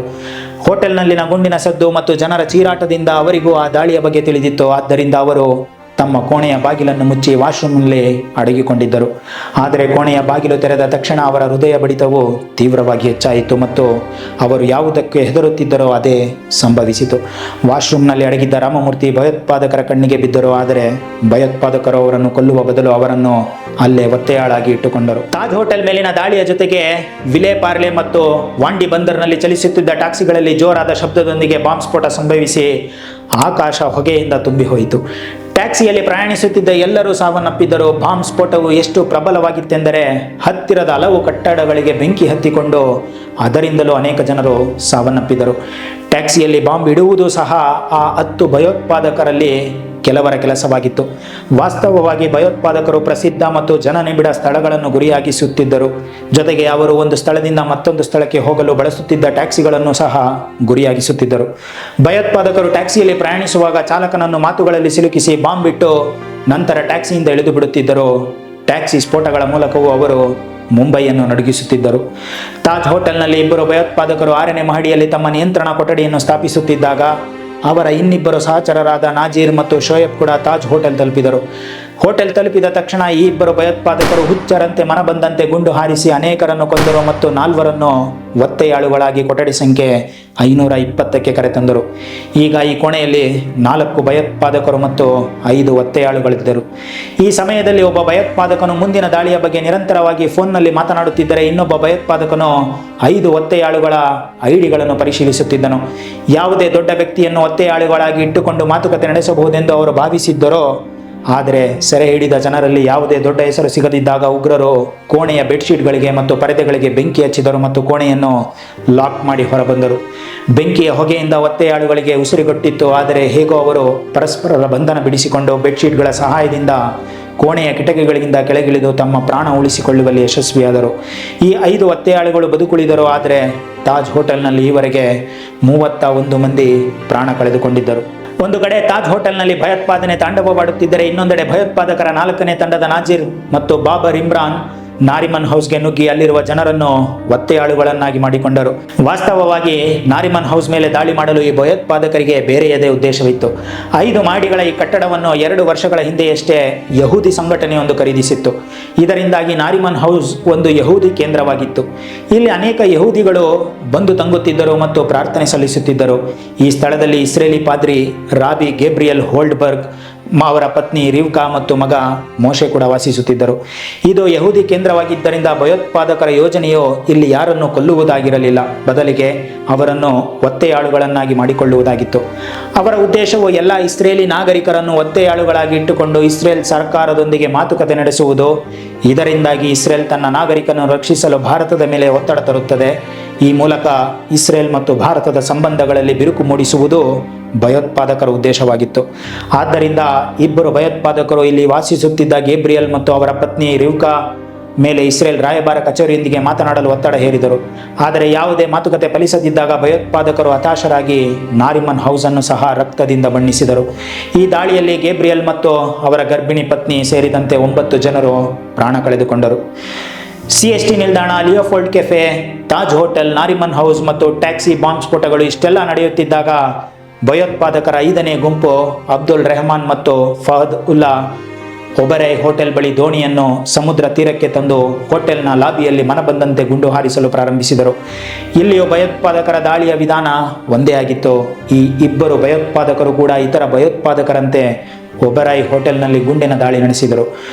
ಹೋಟೆಲ್ನಲ್ಲಿನ ಗುಂಡಿನ ಸದ್ದು ಮತ್ತು ಜನರ ಚೀರಾಟದಿಂದ ಅವರಿಗೂ ಆ ದಾಳಿಯ ಬಗ್ಗೆ ತಿಳಿದಿತ್ತು. ಆದ್ದರಿಂದ ಅವರು ತಮ್ಮ ಕೋಣೆಯ ಬಾಗಿಲನ್ನು ಮುಚ್ಚಿ ವಾಶ್ರೂಮ್ನಲ್ಲಿ ಅಡಗಿಕೊಂಡಿದ್ದರು. ಆದರೆ ಕೋಣೆಯ ಬಾಗಿಲು ತೆರೆದ ತಕ್ಷಣ ಅವರ ಹೃದಯ ಬಡಿತವು ತೀವ್ರವಾಗಿ ಹೆಚ್ಚಾಯಿತು ಮತ್ತು ಅವರು ಯಾವುದಕ್ಕೆ ಹೆದರುತ್ತಿದ್ದರೋ ಅದೇ ಸಂಭವಿಸಿತು. ವಾಶ್ರೂಮ್ನಲ್ಲಿ ಅಡಗಿದ್ದ ರಾಮಮೂರ್ತಿ ಭಯೋತ್ಪಾದಕರ ಕಣ್ಣಿಗೆ ಬಿದ್ದರು. ಆದರೆ ಭಯೋತ್ಪಾದಕರು ಅವರನ್ನು ಕೊಲ್ಲುವ ಬದಲು ಅವರನ್ನು ಅಲ್ಲೇ ಒತ್ತೆಯಾಳಾಗಿ ಇಟ್ಟುಕೊಂಡರು. ತಾಜ್ ಹೋಟೆಲ್ ಮೇಲಿನ ದಾಳಿಯ ಜೊತೆಗೆ ವಿಲೆ ಪಾರ್ಲೆ ಮತ್ತು ವಾಂಡಿ ಬಂದರ್ನಲ್ಲಿ ಚಲಿಸುತ್ತಿದ್ದ ಟ್ಯಾಕ್ಸಿಗಳಲ್ಲಿ ಜೋರಾದ ಶಬ್ದದೊಂದಿಗೆ ಬಾಂಬ್ ಸ್ಫೋಟ ಸಂಭವಿಸಿ ಆಕಾಶ ಹೊಗೆಯಿಂದ ತುಂಬಿ ಹೋಯಿತು. ಟ್ಯಾಕ್ಸಿಯಲ್ಲಿ ಪ್ರಯಾಣಿಸುತ್ತಿದ್ದ ಎಲ್ಲರೂ ಸಾವನ್ನಪ್ಪಿದ್ದರು. ಬಾಂಬ್ ಸ್ಫೋಟವು ಎಷ್ಟು ಪ್ರಬಲವಾಗಿತ್ತೆಂದರೆ ಹತ್ತಿರದ ಹಲವು ಕಟ್ಟಡಗಳಿಗೆ ಬೆಂಕಿ ಹತ್ತಿಕೊಂಡು ಅದರಿಂದಲೂ ಅನೇಕ ಜನರು ಸಾವನ್ನಪ್ಪಿದರು. ಟ್ಯಾಕ್ಸಿಯಲ್ಲಿ ಬಾಂಬ್ ಇಡುವುದು ಸಹ ಆ 10 ಭಯೋತ್ಪಾದಕರಲ್ಲಿ ಕೆಲವರ ಕೆಲಸವಾಗಿತ್ತು. ವಾಸ್ತವವಾಗಿ ಭಯೋತ್ಪಾದಕರು ಪ್ರಸಿದ್ಧ ಮತ್ತು ಜನನಿಬಿಡ ಸ್ಥಳಗಳನ್ನು ಗುರಿಯಾಗಿಸುತ್ತಿದ್ದರು. ಜೊತೆಗೆ ಅವರು ಒಂದು ಸ್ಥಳದಿಂದ ಮತ್ತೊಂದು ಸ್ಥಳಕ್ಕೆ ಹೋಗಲು ಬಳಸುತ್ತಿದ್ದ ಟ್ಯಾಕ್ಸಿಗಳನ್ನು ಸಹ ಗುರಿಯಾಗಿಸುತ್ತಿದ್ದರು. ಭಯೋತ್ಪಾದಕರು ಟ್ಯಾಕ್ಸಿಯಲ್ಲಿ ಪ್ರಯಾಣಿಸುವಾಗ ಚಾಲಕನನ್ನು ಮಾತುಗಳಲ್ಲಿ ಸಿಲುಕಿಸಿ ಬಾಂಬ್ ಬಿಟ್ಟು ನಂತರ ಟ್ಯಾಕ್ಸಿಯಿಂದ ಇಳಿದು ಬಿಡುತ್ತಿದ್ದರು. ಟ್ಯಾಕ್ಸಿ ಸ್ಫೋಟಗಳ ಮೂಲಕವೂ ಅವರು ಮುಂಬೈಯನ್ನು ನಡುಗಿಸುತ್ತಿದ್ದರು. ತಾಜ್ ಹೋಟೆಲ್ನಲ್ಲಿ ಇಬ್ಬರು ಭಯೋತ್ಪಾದಕರು 6ನೇ ಮಹಡಿಯಲ್ಲಿ ತಮ್ಮ ನಿಯಂತ್ರಣ ಕೊಠಡಿಯನ್ನು ಸ್ಥಾಪಿಸುತ್ತಿದ್ದಾಗ ಅವರ ಇನ್ನಿಬ್ಬರು ಸಹಚರರಾದ ನಾಜೀರ್ ಮತ್ತು ಶೋಯಬ್ ಕೂಡ ತಾಜ್ ಹೋಟೆಲ್ ತಲುಪಿದರು. ಹೋಟೆಲ್ ತಲುಪಿದ ತಕ್ಷಣ ಈ ಇಬ್ಬರು ಭಯೋತ್ಪಾದಕರು ಹುಚ್ಚರಂತೆ ಮನಬಂದಂತೆ ಗುಂಡು ಹಾರಿಸಿ ಅನೇಕರನ್ನು ಕೊಂದರು ಮತ್ತು 4ರನ್ನು ಒತ್ತೆಯಾಳುಗಳಾಗಿ ಕೊಠಡಿ ಸಂಖ್ಯೆ 520ಕ್ಕೆ ಕರೆತಂದರು. ಈಗ ಈ ಕೋಣೆಯಲ್ಲಿ 4 ಭಯೋತ್ಪಾದಕರು ಮತ್ತು 5 ಒತ್ತೆಯಾಳುಗಳಿದ್ದರು. ಈ ಸಮಯದಲ್ಲಿ ಒಬ್ಬ ಭಯೋತ್ಪಾದಕನು ಮುಂದಿನ ದಾಳಿಯ ಬಗ್ಗೆ ನಿರಂತರವಾಗಿ ಫೋನ್ನಲ್ಲಿ ಮಾತನಾಡುತ್ತಿದ್ದರೆ ಇನ್ನೊಬ್ಬ ಭಯೋತ್ಪಾದಕನು 5 ಒತ್ತೆಯಾಳುಗಳ ಐಡಿಗಳನ್ನು ಪರಿಶೀಲಿಸುತ್ತಿದ್ದನು. ಯಾವುದೇ ದೊಡ್ಡ ವ್ಯಕ್ತಿಯನ್ನು ಒತ್ತೆಯಾಳುಗಳಾಗಿ ಇಟ್ಟುಕೊಂಡು ಮಾತುಕತೆ ನಡೆಸಬಹುದೆಂದು ಅವರು ಭಾವಿಸಿದ್ದರೋ, ಆದರೆ ಸೆರೆ ಹಿಡಿದ ಜನರಲ್ಲಿ ಯಾವುದೇ ದೊಡ್ಡ ಹೆಸರು ಸಿಗದಿದ್ದಾಗ ಉಗ್ರರು ಕೋಣೆಯ ಬೆಡ್ಶೀಟ್ಗಳಿಗೆ ಮತ್ತು ಪರದೆಗಳಿಗೆ ಬೆಂಕಿ ಹಚ್ಚಿದರು ಮತ್ತು ಕೋಣೆಯನ್ನು ಲಾಕ್ ಮಾಡಿ ಹೊರಬಂದರು. ಬೆಂಕಿಯ ಹೊಗೆಯಿಂದ ಒತ್ತೆಯಾಳುಗಳಿಗೆ ಉಸಿರುಗಟ್ಟಿತ್ತು. ಆದರೆ ಹೇಗೋ ಅವರು ಪರಸ್ಪರರ ಬಂಧನ ಬಿಡಿಸಿಕೊಂಡು ಬೆಡ್ಶೀಟ್ಗಳ ಸಹಾಯದಿಂದ ಕೋಣೆಯ ಕಿಟಕಿಗಳಿಂದ ಕೆಳಗಿಳಿದು ತಮ್ಮ ಪ್ರಾಣ ಉಳಿಸಿಕೊಳ್ಳುವಲ್ಲಿ ಯಶಸ್ವಿಯಾದರು. ಈ 5 ಒತ್ತೆಯಾಳುಗಳು ಬದುಕುಳಿದರು. ಆದರೆ ತಾಜ್ ಹೋಟೆಲ್ನಲ್ಲಿ ಈವರೆಗೆ 31 ಮಂದಿ ಪ್ರಾಣ ಕಳೆದುಕೊಂಡಿದ್ದರು. ಒಂದು ಕಡೆ ತಾಜ್ ಹೋಟೆಲ್ನಲ್ಲಿ ಭಯೋತ್ಪಾದನೆ ತಾಂಡವವಾಡುತ್ತಿದ್ದರೆ ಇನ್ನೊಂದೆಡೆ ಭಯೋತ್ಪಾದಕರ 4ನೇ ತಂಡದ ನಾಜೀರ್ ಮತ್ತು ಬಾಬರ್ ಇಮ್ರಾನ್ ನಾರಿಮನ್ ಹೌಸ್ಗೆ ನುಗ್ಗಿ ಅಲ್ಲಿರುವ ಜನರನ್ನು ಒತ್ತೆಯಾಳುಗಳನ್ನಾಗಿ ಮಾಡಿಕೊಂಡರು. ವಾಸ್ತವವಾಗಿ ನಾರಿಮನ್ ಹೌಸ್ ಮೇಲೆ ದಾಳಿ ಮಾಡಲು ಈ ಭಯೋತ್ಪಾದಕರಿಗೆ ಬೇರೆಯದೇ ಉದ್ದೇಶವಿತ್ತು. 5 ಮಹಡಿಗಳ ಈ ಕಟ್ಟಡವನ್ನು 2 ವರ್ಷಗಳ ಹಿಂದೆಯಷ್ಟೇ ಯಹೂದಿ ಸಂಘಟನೆಯೊಂದು ಖರೀದಿಸಿತ್ತು. ಇದರಿಂದಾಗಿ ನಾರಿಮನ್ ಹೌಸ್ ಒಂದು ಯಹೂದಿ ಕೇಂದ್ರವಾಗಿತ್ತು. ಇಲ್ಲಿ ಅನೇಕ ಯಹೂದಿಗಳು ಬಂದು ತಂಗುತ್ತಿದ್ದರು ಮತ್ತು ಪ್ರಾರ್ಥನೆ ಸಲ್ಲಿಸುತ್ತಿದ್ದರು. ಈ ಸ್ಥಳದಲ್ಲಿ ಇಸ್ರೇಲಿ ಪಾದ್ರಿ ರಾಬಿ ಗೇಬ್ರಿಯಲ್ ಹೋಲ್ಡ್ಬರ್ಗ್, ಅವರ ಪತ್ನಿ ರಿವ್ಕಾ ಮತ್ತು ಮಗ ಮೋಶೆ ಕೂಡ ವಾಸಿಸುತ್ತಿದ್ದರು. ಇದು ಯಹೂದಿ ಕೇಂದ್ರವಾಗಿದ್ದರಿಂದ ಭಯೋತ್ಪಾದಕರ ಯೋಜನೆಯು ಇಲ್ಲಿ ಯಾರನ್ನು ಕೊಲ್ಲುವುದಾಗಿರಲಿಲ್ಲ, ಬದಲಿಗೆ ಅವರನ್ನು ಒತ್ತೆಯಾಳುಗಳನ್ನಾಗಿ ಮಾಡಿಕೊಳ್ಳುವುದಾಗಿತ್ತು. ಅವರ ಉದ್ದೇಶವು ಎಲ್ಲ ಇಸ್ರೇಲಿ ನಾಗರಿಕರನ್ನು ಒತ್ತೆಯಾಳುಗಳಾಗಿ ಇಟ್ಟುಕೊಂಡು ಇಸ್ರೇಲ್ ಸರ್ಕಾರದೊಂದಿಗೆ ಮಾತುಕತೆ ನಡೆಸುವುದು. ಇದರಿಂದಾಗಿ ಇಸ್ರೇಲ್ ತನ್ನ ನಾಗರಿಕರನ್ನು ರಕ್ಷಿಸಲು ಭಾರತದ ಮೇಲೆ ಒತ್ತಡ ತರುತ್ತದೆ. ಈ ಮೂಲಕ ಇಸ್ರೇಲ್ ಮತ್ತು ಭಾರತದ ಸಂಬಂಧಗಳಲ್ಲಿ ಬಿರುಕು ಮೂಡಿಸುವುದು ಭಯೋತ್ಪಾದಕರ ಉದ್ದೇಶವಾಗಿತ್ತು. ಆದ್ದರಿಂದ ಇಬ್ಬರು ಭಯೋತ್ಪಾದಕರು ಇಲ್ಲಿ ವಾಸಿಸುತ್ತಿದ್ದ ಗೇಬ್ರಿಯಲ್ ಮತ್ತು ಅವರ ಪತ್ನಿ ರಿವ್ಕಾ ಮೇಲೆ ಇಸ್ರೇಲ್ ರಾಯಭಾರ ಕಚೇರಿಯೊಂದಿಗೆ ಮಾತನಾಡಲು ಒತ್ತಡ ಹೇರಿದರು. ಆದರೆ ಯಾವುದೇ ಮಾತುಕತೆ ಫಲಿಸದಿದ್ದಾಗ ಭಯೋತ್ಪಾದಕರು ಹತಾಶರಾಗಿ ನಾರಿಮನ್ ಹೌಸ್ ಅನ್ನು ಸಹ ರಕ್ತದಿಂದ ಬಣ್ಣಿಸಿದರು. ಈ ದಾಳಿಯಲ್ಲಿ ಗೇಬ್ರಿಯಲ್ ಮತ್ತು ಅವರ ಗರ್ಭಿಣಿ ಪತ್ನಿ ಸೇರಿದಂತೆ 9 ಜನರು ಪ್ರಾಣ ಕಳೆದುಕೊಂಡರು. CST ನಿಲ್ದಾಣ, Leopold cafe, Taj hotel, Nariman house ಮತ್ತು ಟ್ಯಾಕ್ಸಿ ಬಾಂಬ್ ಸ್ಫೋಟಗಳು ಇಷ್ಟೆಲ್ಲ ನಡೆಯುತ್ತಿದ್ದಾಗ ಭಯೋತ್ಪಾದಕರ 5ನೇ ಗುಂಪು ಅಬ್ದುಲ್ ರೆಹಮಾನ್ ಮತ್ತು ಫಹದ್ ಉಲ್ಲಾ ಒಬರೈ ಹೋಟೆಲ್ ಬಳಿ ದೋಣಿಯನ್ನು ಸಮುದ್ರ ತೀರಕ್ಕೆ ತಂದು ಹೋಟೆಲ್ನ ಲಾಬಿಯಲ್ಲಿ ಮನಬಂದಂತೆ ಗುಂಡು ಹಾರಿಸಲು ಪ್ರಾರಂಭಿಸಿದರು. ಇಲ್ಲಿಯೂ ಭಯೋತ್ಪಾದಕರ ದಾಳಿಯ ವಿಧಾನ ಒಂದೇ ಆಗಿತ್ತು. ಈ ಇಬ್ಬರು ಭಯೋತ್ಪಾದಕರು ಕೂಡ ಇತರ ಭಯೋತ್ಪಾದಕರಂತೆ ಒಬರೈ ಹೋಟೆಲ್ನಲ್ಲಿ ಗುಂಡಿನ ದಾಳಿ ನಡೆಸಿದರು.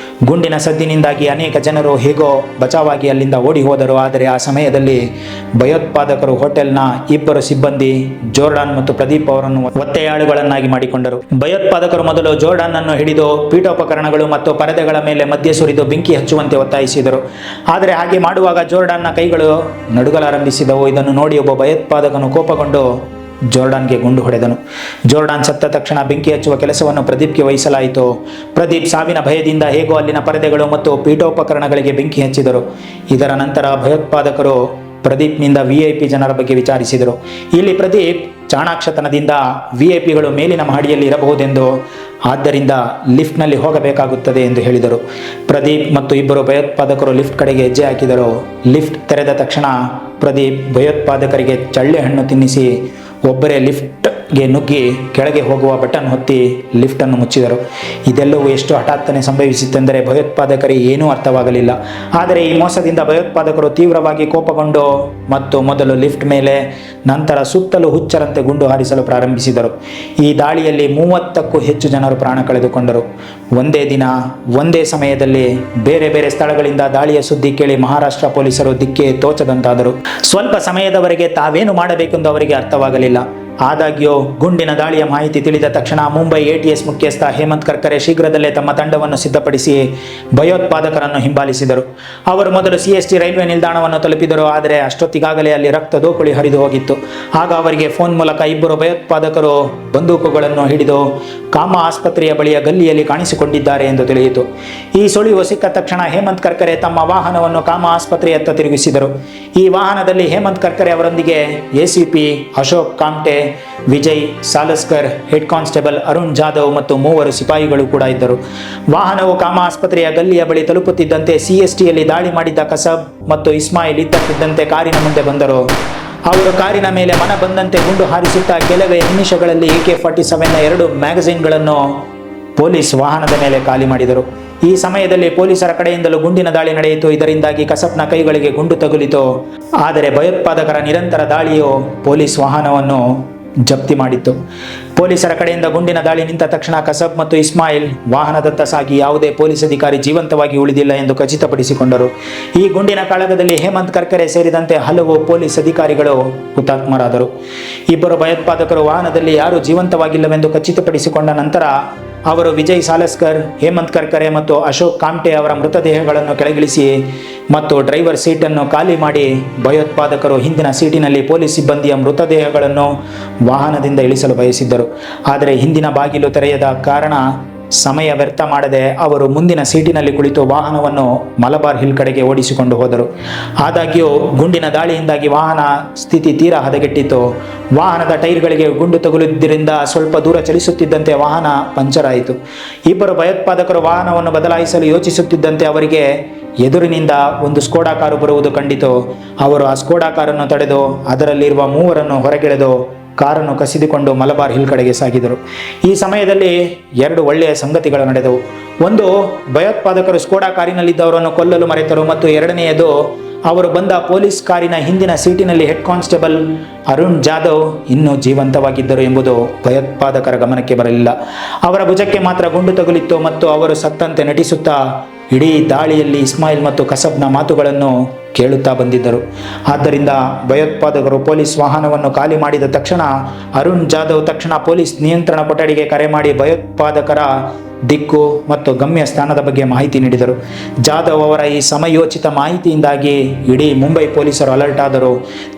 ಗುಂಡಿನ ಸದ್ದಿನಿಂದಾಗಿ ಅನೇಕ ಜನರು ಹೇಗೋ ಬಚಾವಾಗಿ ಅಲ್ಲಿಂದ ಓಡಿ ಹೋದರು. ಆದರೆ ಆ ಸಮಯದಲ್ಲಿ ಭಯೋತ್ಪಾದಕರು ಹೋಟೆಲ್ನ 2 ಸಿಬ್ಬಂದಿ ಜೋರ್ಡಾನ್ ಮತ್ತು ಪ್ರದೀಪ್ ಅವರನ್ನು ಒತ್ತೆಯಾಳುಗಳನ್ನಾಗಿ ಮಾಡಿಕೊಂಡರು. ಭಯೋತ್ಪಾದಕರು ಮೊದಲು ಜೋರ್ಡಾನ್ ಅನ್ನು ಹಿಡಿದು ಪೀಠೋಪಕರಣಗಳು ಮತ್ತು ಪರದೆಗಳ ಮೇಲೆ ಮದ್ಯ ಸುರಿದು ಬೆಂಕಿ ಹಚ್ಚುವಂತೆ ಒತ್ತಾಯಿಸಿದರು. ಆದರೆ ಹಾಗೆ ಮಾಡುವಾಗ ಜೋರ್ಡಾನ್ನ ಕೈಗಳು ನಡುಗಲಾರಂಭಿಸಿದವು. ಇದನ್ನು ನೋಡಿ ಒಬ್ಬ ಭಯೋತ್ಪಾದಕನು ಕೋಪಗೊಂಡು ಜೋರ್ಡಾನ್ಗೆ ಗುಂಡು ಹೊಡೆದನು. ಜೋರ್ಡಾನ್ ಸತ್ತ ತಕ್ಷಣ ಬೆಂಕಿ ಹಚ್ಚುವ ಕೆಲಸವನ್ನು ಪ್ರದೀಪ್ಗೆ ವಹಿಸಲಾಯಿತು. ಪ್ರದೀಪ್ ಸಾವಿನ ಭಯದಿಂದ ಹೇಗೋ ಅಲ್ಲಿನ ಪರದೆಗಳು ಮತ್ತು ಪೀಠೋಪಕರಣಗಳಿಗೆ ಬೆಂಕಿ ಹಚ್ಚಿದರು. ಇದರ ನಂತರ ಭಯೋತ್ಪಾದಕರು ಪ್ರದೀಪ್ನಿಂದ VIP ಜನರ ಬಗ್ಗೆ ವಿಚಾರಿಸಿದರು. ಇಲ್ಲಿ ಪ್ರದೀಪ್ ಚಾಣಾಕ್ಷತನದಿಂದ VIPಗಳು ಮೇಲಿನ ಮಹಡಿಯಲ್ಲಿ ಇರಬಹುದೆಂದು, ಆದ್ದರಿಂದ ಲಿಫ್ಟ್ನಲ್ಲಿ ಹೋಗಬೇಕಾಗುತ್ತದೆ ಎಂದು ಹೇಳಿದರು. ಪ್ರದೀಪ್ ಮತ್ತು ಇಬ್ಬರು ಭಯೋತ್ಪಾದಕರು ಲಿಫ್ಟ್ ಕಡೆಗೆ ಹೆಜ್ಜೆ ಹಾಕಿದರು. ಲಿಫ್ಟ್ ತೆರೆದ ತಕ್ಷಣ ಪ್ರದೀಪ್ ಭಯೋತ್ಪಾದಕರಿಗೆ ಚಳ್ಳೆ ಹಣ್ಣು ತಿನ್ನಿಸಿ ಒಬ್ಬರೇ ಲಿಫ್ಟ್ ಗೆ ನುಗ್ಗಿ ಕೆಳಗೆ ಹೋಗುವ ಬಟನ್ ಒತ್ತಿ ಲಿಫ್ಟನ್ನು ಮುಚ್ಚಿದರು. ಇದೆಲ್ಲವೂ ಎಷ್ಟು ಹಠಾತ್ತನೆ ಸಂಭವಿಸಿತೆಂದರೆ ಭಯೋತ್ಪಾದಕರಿಗೆ ಏನೂ ಅರ್ಥವಾಗಲಿಲ್ಲ. ಆದರೆ ಈ ಮೋಸದಿಂದ ಭಯೋತ್ಪಾದಕರು ತೀವ್ರವಾಗಿ ಕೋಪಗೊಂಡು ಮತ್ತು ಮೊದಲು ಲಿಫ್ಟ್ ಮೇಲೆ ನಂತರ ಸುತ್ತಲೂ ಹುಚ್ಚರಂತೆ ಗುಂಡು ಹಾರಿಸಲು ಪ್ರಾರಂಭಿಸಿದರು. ಈ ದಾಳಿಯಲ್ಲಿ 30ಕ್ಕೂ ಹೆಚ್ಚು ಜನರು ಪ್ರಾಣ ಕಳೆದುಕೊಂಡರು. ಒಂದೇ ದಿನ ಒಂದೇ ಸಮಯದಲ್ಲಿ ಬೇರೆ ಬೇರೆ ಸ್ಥಳಗಳಿಂದ ದಾಳಿಯ ಸುದ್ದಿ ಕೇಳಿ ಮಹಾರಾಷ್ಟ್ರ ಪೊಲೀಸರು ದಿಕ್ಕೆ ತೋಚದಂತಾದರು. ಸ್ವಲ್ಪ ಸಮಯದವರೆಗೆ ತಾವೇನು ಮಾಡಬೇಕೆಂದು ಅವರಿಗೆ ಅರ್ಥವಾಗಲಿಲ್ಲ. ಆದಾಗ್ಯೂ ಗುಂಡಿನ ದಾಳಿಯ ಮಾಹಿತಿ ತಿಳಿದ ತಕ್ಷಣ ಮುಂಬೈ ATS ಮುಖ್ಯಸ್ಥ ಹೇಮಂತ್ ಕರ್ಕರೆ ಶೀಘ್ರದಲ್ಲೇ ತಮ್ಮ ತಂಡವನ್ನು ಸಿದ್ಧಪಡಿಸಿ ಭಯೋತ್ಪಾದಕರನ್ನು ಹಿಂಬಾಲಿಸಿದರು. ಅವರು ಮೊದಲು CST ರೈಲ್ವೆ ನಿಲ್ದಾಣವನ್ನು ತಲುಪಿದರು. ಆದರೆ ಅಷ್ಟೊತ್ತಿಗಾಗಲೇ ಅಲ್ಲಿ ರಕ್ತ ದೋಕುಳಿ ಹರಿದು ಹೋಗಿತ್ತು. ಆಗ ಅವರಿಗೆ ಫೋನ್ ಮೂಲಕ ಇಬ್ಬರು ಭಯೋತ್ಪಾದಕರು ಬಂದೂಕುಗಳನ್ನು ಹಿಡಿದು ಕಾಮ ಆಸ್ಪತ್ರೆಯ ಬಳಿಯ ಗಲ್ಲಿಯಲ್ಲಿ ಕಾಣಿಸಿಕೊಂಡಿದ್ದಾರೆ ಎಂದು ತಿಳಿಯಿತು. ಈ ಸುಳಿವು ಸಿಕ್ಕ ತಕ್ಷಣ ಹೇಮಂತ್ ಕರ್ಕರೆ ತಮ್ಮ ವಾಹನವನ್ನು ಕಾಮ ಆಸ್ಪತ್ರೆಯತ್ತ ತಿರುಗಿಸಿದರು. ಈ ವಾಹನದಲ್ಲಿ ಹೇಮಂತ್ ಕರ್ಕರೆ ಅವರೊಂದಿಗೆ ACP Ashok Kamte, Vijay Salaskar, head constable Arun Jadhav ಮತ್ತು 3 ಸಿಪಾಯಿಗಳು ಕೂಡ ಇದ್ದರು. ವಾಹನವು ಕಾಮ ಆಸ್ಪತ್ರೆಯ ಗಲ್ಲಿಯ ಬಳಿ ತಲುಪುತ್ತಿದ್ದಂತೆ CSTಯಲ್ಲಿ ದಾಳಿ ಮಾಡಿದ್ದ ಕಸಬ್ ಮತ್ತು ಇಸ್ಮಾಯಿಲ್ ಇದ್ದಕ್ಕಿದ್ದಂತೆ ಕಾರಿನ ಮುಂದೆ ಬಂದರು. ಅವರು ಕಾರಿನ ಮೇಲೆ ಮನ ಬಂದಂತೆ ಗುಂಡು ಹಾರಿಸುತ್ತಾ ಕೆಲವೇ ನಿಮಿಷಗಳಲ್ಲಿ AK-47ನ 2 ಮ್ಯಾಗಝೀನ್ಗಳನ್ನು ಪೊಲೀಸ್ ವಾಹನದ ಮೇಲೆ ಖಾಲಿ ಮಾಡಿದರು. ಈ ಸಮಯದಲ್ಲಿ ಪೊಲೀಸರ ಕಡೆಯಿಂದಲೂ ಗುಂಡಿನ ದಾಳಿ ನಡೆಯಿತು. ಇದರಿಂದಾಗಿ ಕಸಬ್ನ ಕೈಗಳಿಗೆ ಗುಂಡು ತಗುಲಿತು. ಆದರೆ ಭಯೋತ್ಪಾದಕರ ನಿರಂತರ ದಾಳಿಯು ಪೊಲೀಸ್ ವಾಹನವನ್ನು ಜಪ್ತಿ ಮಾಡಿತ್ತು. ಪೊಲೀಸರ ಕಡೆಯಿಂದ ಗುಂಡಿನ ದಾಳಿ ನಿಂತ ತಕ್ಷಣ ಕಸಬ್ ಮತ್ತು ಇಸ್ಮಾಯಿಲ್ ವಾಹನದತ್ತ ಸಾಗಿ ಯಾವುದೇ ಪೊಲೀಸ್ ಅಧಿಕಾರಿ ಜೀವಂತವಾಗಿ ಉಳಿದಿಲ್ಲ ಎಂದು ಖಚಿತಪಡಿಸಿಕೊಂಡರು. ಈ ಗುಂಡಿನ ಕಾಳಗದಲ್ಲಿ ಹೇಮಂತ್ ಕರ್ಕರೆ ಸೇರಿದಂತೆ ಹಲವು ಪೊಲೀಸ್ ಅಧಿಕಾರಿಗಳು ಹುತಾತ್ಮರಾದರು. ಇಬ್ಬರು ಭಯೋತ್ಪಾದಕರು ವಾಹನದಲ್ಲಿ ಯಾರೂ ಜೀವಂತವಾಗಿಲ್ಲವೆಂದು ಖಚಿತಪಡಿಸಿಕೊಂಡ ನಂತರ ಅವರು ವಿಜಯ್ ಸಾಲಸ್ಕರ್, ಹೇಮಂತ್ ಕರ್ಕರೆ ಮತ್ತು ಅಶೋಕ್ ಕಾಮ್ಟೆ ಅವರ ಮೃತದೇಹಗಳನ್ನು ಕೆಳಗಿಳಿಸಿ ಮತ್ತು ಡ್ರೈವರ್ ಸೀಟನ್ನು ಖಾಲಿ ಮಾಡಿ ಭಯೋತ್ಪಾದಕರು ಹಿಂದಿನ ಸೀಟಿನಲ್ಲಿ ಪೊಲೀಸ್ ಸಿಬ್ಬಂದಿಯ ಮೃತದೇಹಗಳನ್ನು ವಾಹನದಿಂದ ಇಳಿಸಲು ಬಯಸಿದ್ದರು. ಆದರೆ ಹಿಂದಿನ ಬಾಗಿಲು ತೆರೆಯದ ಕಾರಣ ಸಮಯ ವ್ಯರ್ಥ ಮಾಡದೆ ಅವರು ಮುಂದಿನ ಸೀಟಿನಲ್ಲಿ ಕುಳಿತು ವಾಹನವನ್ನು ಮಲಬಾರ್ ಹಿಲ್ ಕಡೆಗೆ ಓಡಿಸಿಕೊಂಡು ಹೋದರು. ಆದಾಗ್ಯೂ ಗುಂಡಿನ ದಾಳಿಯಿಂದಾಗಿ ವಾಹನ ಸ್ಥಿತಿ ತೀರಾ ಹದಗೆಟ್ಟಿತ್ತು. ವಾಹನದ ಟೈರ್ಗಳಿಗೆ ಗುಂಡು ತಗುಲಿದ್ದರಿಂದ ಸ್ವಲ್ಪ ದೂರ ಚಲಿಸುತ್ತಿದ್ದಂತೆ ವಾಹನ ಪಂಚರ್ ಆಯಿತು. ಇಬ್ಬರು ಭಯೋತ್ಪಾದಕರು ವಾಹನವನ್ನು ಬದಲಾಯಿಸಲು ಯೋಚಿಸುತ್ತಿದ್ದಂತೆ ಅವರಿಗೆ ಎದುರಿನಿಂದ ಒಂದು ಸ್ಕೋಡಾ ಕಾರು ಬರುವುದು ಕಂಡಿತು. ಅವರು ಆ ಸ್ಕೋಡಾ ಕಾರನ್ನು ತಡೆದು ಅದರಲ್ಲಿರುವ 3 ಹೊರಗೆಳೆದು ಕಾರನ್ನು ಕಸಿದುಕೊಂಡು ಮಲಬಾರ್ ಹಿಲ್ ಕಡೆಗೆ ಸಾಗಿದರು. ಈ ಸಮಯದಲ್ಲಿ 2 ಒಳ್ಳೆಯ ಸಂಗತಿಗಳು ನಡೆದವು. ಒಂದು, ಭಯೋತ್ಪಾದಕರು ಸ್ಕೋಡಾ ಕಾರಿನಲ್ಲಿದ್ದವರನ್ನು ಕೊಲ್ಲಲು ಮರೆತರು ಮತ್ತು ಎರಡನೆಯದು, ಅವರು ಬಂದ ಪೊಲೀಸ್ ಕಾರಿನ ಹಿಂದಿನ ಸೀಟಿನಲ್ಲಿ ಹೆಡ್ ಕಾನ್ಸ್ಟೇಬಲ್ ಅರುಣ್ ಜಾಧವ್ ಇನ್ನೂ ಜೀವಂತವಾಗಿದ್ದರು ಎಂಬುದು ಭಯೋತ್ಪಾದಕರ ಗಮನಕ್ಕೆ ಬರಲಿಲ್ಲ. ಅವರ ಭುಜಕ್ಕೆ ಮಾತ್ರ ಗುಂಡು ತಗುಲಿತ್ತು ಮತ್ತು ಅವರು ಸತ್ತಂತೆ ನಟಿಸುತ್ತಾ ಇಡೀ ದಾಳಿಯಲ್ಲಿ ಇಸ್ಮಾಯಿಲ್ ಮತ್ತು ಕಸಬ್ನ ಮಾತುಗಳನ್ನು ಕೇಳುತ್ತಾ ಬಂದಿದ್ದರು. ಆದ್ದರಿಂದ ಭಯೋತ್ಪಾದಕರು ಪೊಲೀಸ್ ವಾಹನವನ್ನು ಖಾಲಿ ಮಾಡಿದ ತಕ್ಷಣ ಅರುಣ್ ಜಾಧವ್ ತಕ್ಷಣ ಪೊಲೀಸ್ ನಿಯಂತ್ರಣ ಕೊಠಡಿಗೆ ಕರೆ ಮಾಡಿ ಭಯೋತ್ಪಾದಕರ ದಿಕ್ಕು ಮತ್ತು ಗಮ್ಯ ಸ್ಥಾನದ ಬಗ್ಗೆ ಮಾಹಿತಿ ನೀಡಿದರು. ಜಾಧವ್ ಅವರ ಈ ಸಮಯೋಚಿತ ಮಾಹಿತಿಯಿಂದಾಗಿ ಇಡೀ ಮುಂಬೈ ಪೊಲೀಸರು ಅಲರ್ಟ್ ಆದರು.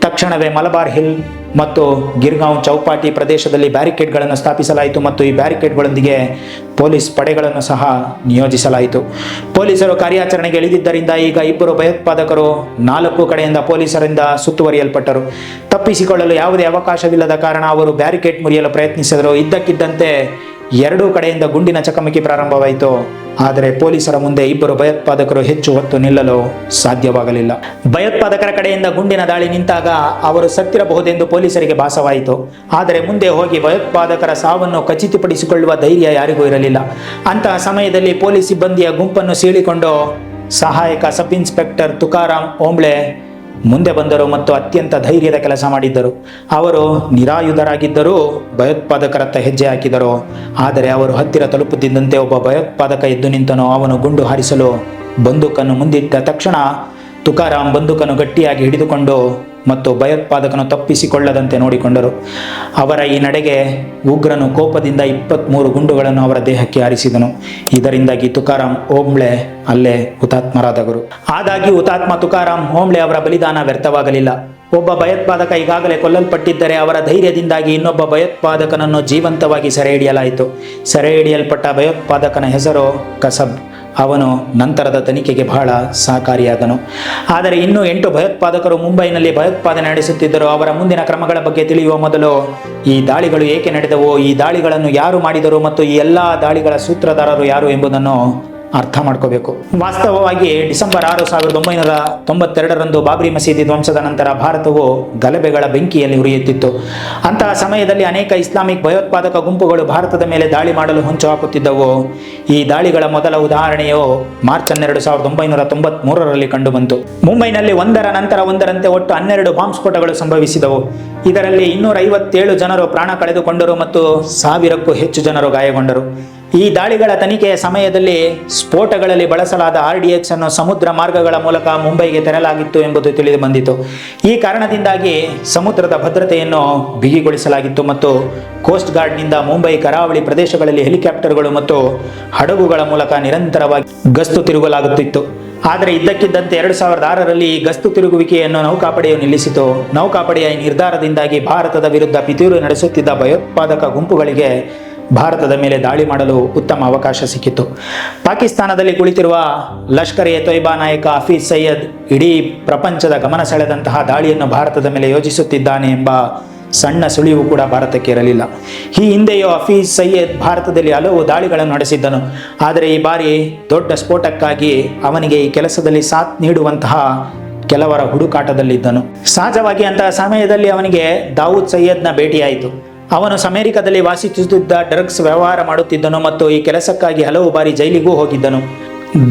ತಕ್ಷಣವೇ ಮಲಬಾರ್ ಹಿಲ್ ಮತ್ತು ಗಿರ್ಗಾಂವ್ ಚೌಪಾಟಿ ಪ್ರದೇಶದಲ್ಲಿ ಬ್ಯಾರಿಕೇಡ್ಗಳನ್ನು ಸ್ಥಾಪಿಸಲಾಯಿತು ಮತ್ತು ಈ ಬ್ಯಾರಿಕೇಡ್ಗಳೊಂದಿಗೆ ಪೊಲೀಸ್ ಪಡೆಗಳನ್ನು ಸಹ ನಿಯೋಜಿಸಲಾಯಿತು. ಪೊಲೀಸರು ಕಾರ್ಯಾಚರಣೆಗೆ ಇಳಿದಿದ್ದರಿಂದ ಈಗ ಇಬ್ಬರು ಭಯೋತ್ಪಾದಕರು 4 ಕಡೆಯಿಂದ ಪೊಲೀಸರಿಂದ ಸುತ್ತುವರಿಯಲ್ಪಟ್ಟರು. ತಪ್ಪಿಸಿಕೊಳ್ಳಲು ಯಾವುದೇ ಅವಕಾಶವಿಲ್ಲದ ಕಾರಣ ಅವರು ಬ್ಯಾರಿಕೇಡ್ ಮುರಿಯಲು ಪ್ರಯತ್ನಿಸಿದರು. ಇದ್ದಕ್ಕಿದ್ದಂತೆ 2 ಕಡೆಯಿಂದ ಗುಂಡಿನ ಚಕಮಕಿ ಪ್ರಾರಂಭವಾಯಿತು. ಆದರೆ ಪೊಲೀಸರ ಮುಂದೆ ಇಬ್ಬರು ಭಯೋತ್ಪಾದಕರು ಹೆಚ್ಚು ಹೊತ್ತು ನಿಲ್ಲಲು ಸಾಧ್ಯವಾಗಲಿಲ್ಲ. ಭಯೋತ್ಪಾದಕರ ಕಡೆಯಿಂದ ಗುಂಡಿನ ದಾಳಿ ನಿಂತಾಗ ಅವರು ಸತ್ತಿರಬಹುದೆಂದು ಪೊಲೀಸರಿಗೆ ಭಾಸವಾಯಿತು. ಆದರೆ ಮುಂದೆ ಹೋಗಿ ಭಯೋತ್ಪಾದಕರ ಸಾವನ್ನು ಖಚಿತಪಡಿಸಿಕೊಳ್ಳುವ ಧೈರ್ಯ ಯಾರಿಗೂ ಇರಲಿಲ್ಲ. ಅಂತಹ ಸಮಯದಲ್ಲಿ ಪೊಲೀಸ್ ಸಿಬ್ಬಂದಿಯ ಗುಂಪನ್ನು ಸೀಳಿಕೊಂಡು ಸಹಾಯಕ ಸಬ್ ಇನ್ಸ್ಪೆಕ್ಟರ್ ತುಕಾರಾಮ್ ಓಂಬ್ಳೆ ಮುಂದೆ ಬಂದರು ಮತ್ತು ಅತ್ಯಂತ ಧೈರ್ಯದ ಕೆಲಸ ಮಾಡಿದ್ದರು. ಅವರು ನಿರಾಯುಧರಾಗಿದ್ದರೂ ಭಯೋತ್ಪಾದಕರತ್ತ ಹೆಜ್ಜೆ ಹಾಕಿದರು. ಆದರೆ ಅವರು ಹತ್ತಿರ ತಲುಪುತ್ತಿದ್ದಂತೆ ಒಬ್ಬ ಭಯೋತ್ಪಾದಕ ಎದ್ದು ನಿಂತನು. ಅವನು ಗುಂಡು ಹಾರಿಸಲು ಬಂದೂಕನ್ನು ಮುಂದಿಟ್ಟ ತಕ್ಷಣ ತುಕಾರಾಮ್ ಬಂದೂಕನ್ನು ಗಟ್ಟಿಯಾಗಿ ಹಿಡಿದುಕೊಂಡು ಮತ್ತು ಭಯೋತ್ಪಾದಕನು ತಪ್ಪಿಸಿಕೊಳ್ಳದಂತೆ ನೋಡಿಕೊಂಡರು. ಅವರ ಈ ನಡೆಗೆ ಉಗ್ರನು ಕೋಪದಿಂದ 23 ಗುಂಡುಗಳನ್ನು ಅವರ ದೇಹಕ್ಕೆ ಹಾರಿಸಿದನು. ಇದರಿಂದಾಗಿ ತುಕಾರಾಮ್ ಓಂಬ್ಳೆ ಅಲ್ಲೇ ಹುತಾತ್ಮರಾದವರು. ಆದಾಗ್ಯೂ ಹುತಾತ್ಮ ತುಕಾರಾಮ್ ಓಂಬ್ಳೆ ಅವರ ಬಲಿದಾನ ವ್ಯರ್ಥವಾಗಲಿಲ್ಲ. ಒಬ್ಬ ಭಯೋತ್ಪಾದಕ ಈಗಾಗಲೇ ಕೊಲ್ಲಲ್ಪಟ್ಟಿದ್ದರೆ ಅವರ ಧೈರ್ಯದಿಂದಾಗಿ ಇನ್ನೊಬ್ಬ ಭಯೋತ್ಪಾದಕನನ್ನು ಜೀವಂತವಾಗಿ ಸೆರೆ ಹಿಡಿಯಲಾಯಿತು. ಸೆರೆ ಹಿಡಿಯಲ್ಪಟ್ಟ ಭಯೋತ್ಪಾದಕನ ಹೆಸರು ಕಸಬ್. ಅವನು ನಂತರದ ತನಿಖೆಗೆ ಬಹಳ ಸಹಕಾರಿಯಾದನು. ಆದರೆ ಇನ್ನೂ 8 ಭಯೋತ್ಪಾದಕರು ಮುಂಬೈನಲ್ಲಿ ಭಯೋತ್ಪಾದನೆ ನಡೆಸುತ್ತಿದ್ದರು. ಅವರ ಮುಂದಿನ ಕ್ರಮಗಳ ಬಗ್ಗೆ ತಿಳಿಯುವ ಮೊದಲು ಈ ದಾಳಿಗಳು ಏಕೆ ನಡೆದವು, ಈ ದಾಳಿಗಳನ್ನು ಯಾರು ಮಾಡಿದರು ಮತ್ತು ಈ ಎಲ್ಲ ದಾಳಿಗಳ ಸೂತ್ರಧಾರರು ಯಾರು ಎಂಬುದನ್ನು ಅರ್ಥ ಮಾಡ್ಕೋಬೇಕು. ವಾಸ್ತವವಾಗಿ ಡಿಸೆಂಬರ್ 6, 1992ರಂದು ಬಾಬ್ರಿ ಮಸೀದಿ ಧ್ವಂಸದ ನಂತರ ಭಾರತವು ಗಲಭೆಗಳ ಬೆಂಕಿಯಲ್ಲಿ ಉರಿಯುತ್ತಿತ್ತು. ಅಂತಹ ಸಮಯದಲ್ಲಿ ಅನೇಕ ಇಸ್ಲಾಮಿಕ್ ಭಯೋತ್ಪಾದಕ ಗುಂಪುಗಳು ಭಾರತದ ಮೇಲೆ ದಾಳಿ ಮಾಡಲು ಹೊಂಚು ಹಾಕುತ್ತಿದ್ದವು. ಈ ದಾಳಿಗಳ ಮೊದಲ ಉದಾಹರಣೆಯು ಮಾರ್ಚ್ 12, 1993ರಲ್ಲಿ ಕಂಡುಬಂತು. ಮುಂಬೈನಲ್ಲಿ ಒಂದರ ನಂತರ ಒಂದರಂತೆ ಒಟ್ಟು 12 ಬಾಂಬ್ ಸ್ಫೋಟಗಳು ಸಂಭವಿಸಿದವು. ಇದರಲ್ಲಿ 257 ಜನರು ಪ್ರಾಣ ಕಳೆದುಕೊಂಡರು ಮತ್ತು 1000ಕ್ಕೂ ಹೆಚ್ಚು ಜನರು ಗಾಯಗೊಂಡರು. ಈ ದಾಳಿಗಳ ತನಿಖೆಯ ಸಮಯದಲ್ಲಿ ಸ್ಫೋಟಗಳಲ್ಲಿ ಬಳಸಲಾದ RDX ಅನ್ನು ಸಮುದ್ರ ಮಾರ್ಗಗಳ ಮೂಲಕ ಮುಂಬೈಗೆ ತರಲಾಗಿತ್ತು ಎಂಬುದು ತಿಳಿದು ಬಂದಿತು. ಈ ಕಾರಣದಿಂದಾಗಿ ಸಮುದ್ರದ ಭದ್ರತೆಯನ್ನು ಬಿಗಿಗೊಳಿಸಲಾಗಿತ್ತು ಮತ್ತು ಕೋಸ್ಟ್ ಗಾರ್ಡ್ನಿಂದ ಮುಂಬೈ ಕರಾವಳಿ ಪ್ರದೇಶಗಳಲ್ಲಿ ಹೆಲಿಕಾಪ್ಟರ್ಗಳು ಮತ್ತು ಹಡಗುಗಳ ಮೂಲಕ ನಿರಂತರವಾಗಿ ಗಸ್ತು ತಿರುಗಲಾಗುತ್ತಿತ್ತು. ಆದರೆ ಇದ್ದಕ್ಕಿದ್ದಂತೆ 2006ರಲ್ಲಿ ಈ ಗಸ್ತು ತಿರುಗುವಿಕೆಯನ್ನು ನೌಕಾಪಡೆಯು ನಿಲ್ಲಿಸಿತು. ನೌಕಾಪಡೆಯ ಈ ನಿರ್ಧಾರದಿಂದಾಗಿ ಭಾರತದ ವಿರುದ್ಧ ಪಿತೂರು ನಡೆಸುತ್ತಿದ್ದ ಭಯೋತ್ಪಾದಕ ಗುಂಪುಗಳಿಗೆ ಭಾರತದ ಮೇಲೆ ದಾಳಿ ಮಾಡಲು ಉತ್ತಮ ಅವಕಾಶ ಸಿಕ್ಕಿತು. ಪಾಕಿಸ್ತಾನದಲ್ಲಿ ಕುಳಿತಿರುವ ಲಷ್ಕರ್-ಎ-ತೊಯ್ಬಾ ನಾಯಕ ಹಫೀಜ್ ಸಯ್ಯದ್ ಇಡೀ ಪ್ರಪಂಚದ ಗಮನ ಸೆಳೆದಂತಹ ದಾಳಿಯನ್ನು ಭಾರತದ ಮೇಲೆ ಯೋಜಿಸುತ್ತಿದ್ದಾನೆ ಎಂಬ ಸಣ್ಣ ಸುಳಿವು ಕೂಡ ಭಾರತಕ್ಕೆ ಇರಲಿಲ್ಲ. ಈ ಹಿಂದೆಯೂ ಹಫೀಜ್ ಸಯ್ಯದ್ ಭಾರತದಲ್ಲಿ ಹಲವು ದಾಳಿಗಳನ್ನು ನಡೆಸಿದ್ದನು. ಆದರೆ ಈ ಬಾರಿ ದೊಡ್ಡ ಸ್ಫೋಟಕ್ಕಾಗಿ ಅವನಿಗೆ ಈ ಕೆಲಸದಲ್ಲಿ ಸಾಥ್ ನೀಡುವಂತಹ ಕೆಲವರ ಹುಡುಕಾಟದಲ್ಲಿದ್ದನು. ಸಹಜವಾಗಿ ಅಂತಹ ಸಮಯದಲ್ಲಿ ಅವನಿಗೆ ದಾವೂದ್ ಸಯ್ಯದ್ನ ಭೇಟಿಯಾಯಿತು. ಅವನು ಅಮೆರಿಕದಲ್ಲಿ ವಾಸಿಸುತ್ತಿದ್ದ ಡ್ರಗ್ಸ್ ವ್ಯವಹಾರ ಮಾಡುತ್ತಿದ್ದನು ಮತ್ತು ಈ ಕೆಲಸಕ್ಕಾಗಿ ಹಲವು ಬಾರಿ ಜೈಲಿಗೂ ಹೋಗಿದ್ದನು.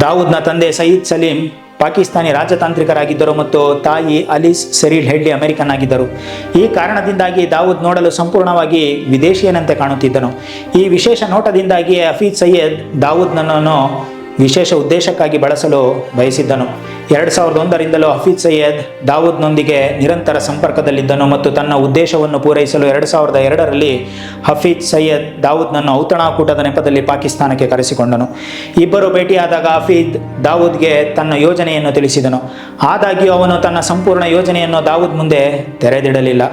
ದಾವೂದ್ನ ತಂದೆ ಸಯೀದ್ ಸಲೀಂ ಪಾಕಿಸ್ತಾನಿ ರಾಜತಾಂತ್ರಿಕರಾಗಿದ್ದರು ಮತ್ತು ತಾಯಿ ಅಲಿಸ್ ಸೆರಿಲ್ ಹೆಡ್ಲಿ ಅಮೆರಿಕನ್ ಆಗಿದ್ದರು. ಈ ಕಾರಣದಿಂದಾಗಿ ದಾವೂದ್ ನೋಡಲು ಸಂಪೂರ್ಣವಾಗಿ ವಿದೇಶಿಯನಂತೆ ಕಾಣುತ್ತಿದ್ದನು. ಈ ವಿಶೇಷ ನೋಟದಿಂದಾಗಿ ಹಫೀಜ್ ಸಯ್ಯದ್ ದಾವೂದ್ನನ್ನು ವಿಶೇಷ ಉದ್ದೇಶಕ್ಕಾಗಿ ಬಳಸಲು ಬಯಸಿದ್ದನು. 2001ರಿಂದಲೂ ಹಫೀಜ್ ಸಯ್ಯದ್ ದಾವೂದ್ನೊಂದಿಗೆ ನಿರಂತರ ಸಂಪರ್ಕದಲ್ಲಿದ್ದನು ಮತ್ತು ತನ್ನ ಉದ್ದೇಶವನ್ನು ಪೂರೈಸಲು 2002ರಲ್ಲಿ ಹಫೀಜ್ ಸಯ್ಯದ್ ದಾವೂದ್ನನ್ನು ಔತಣಕೂಟದ ನೆಪದಲ್ಲಿ ಪಾಕಿಸ್ತಾನಕ್ಕೆ ಕರೆಸಿಕೊಂಡನು. ಇಬ್ಬರು ಭೇಟಿಯಾದಾಗ ಹಫೀಜ್ ದಾವೂದ್ಗೆ ತನ್ನ ಯೋಜನೆಯನ್ನು ತಿಳಿಸಿದನು. ಆದಾಗ್ಯೂ ಅವನು ತನ್ನ ಸಂಪೂರ್ಣ ಯೋಜನೆಯನ್ನು ದಾವೂದ್ ಮುಂದೆ ತೆರೆದಿಡಲಿಲ್ಲ.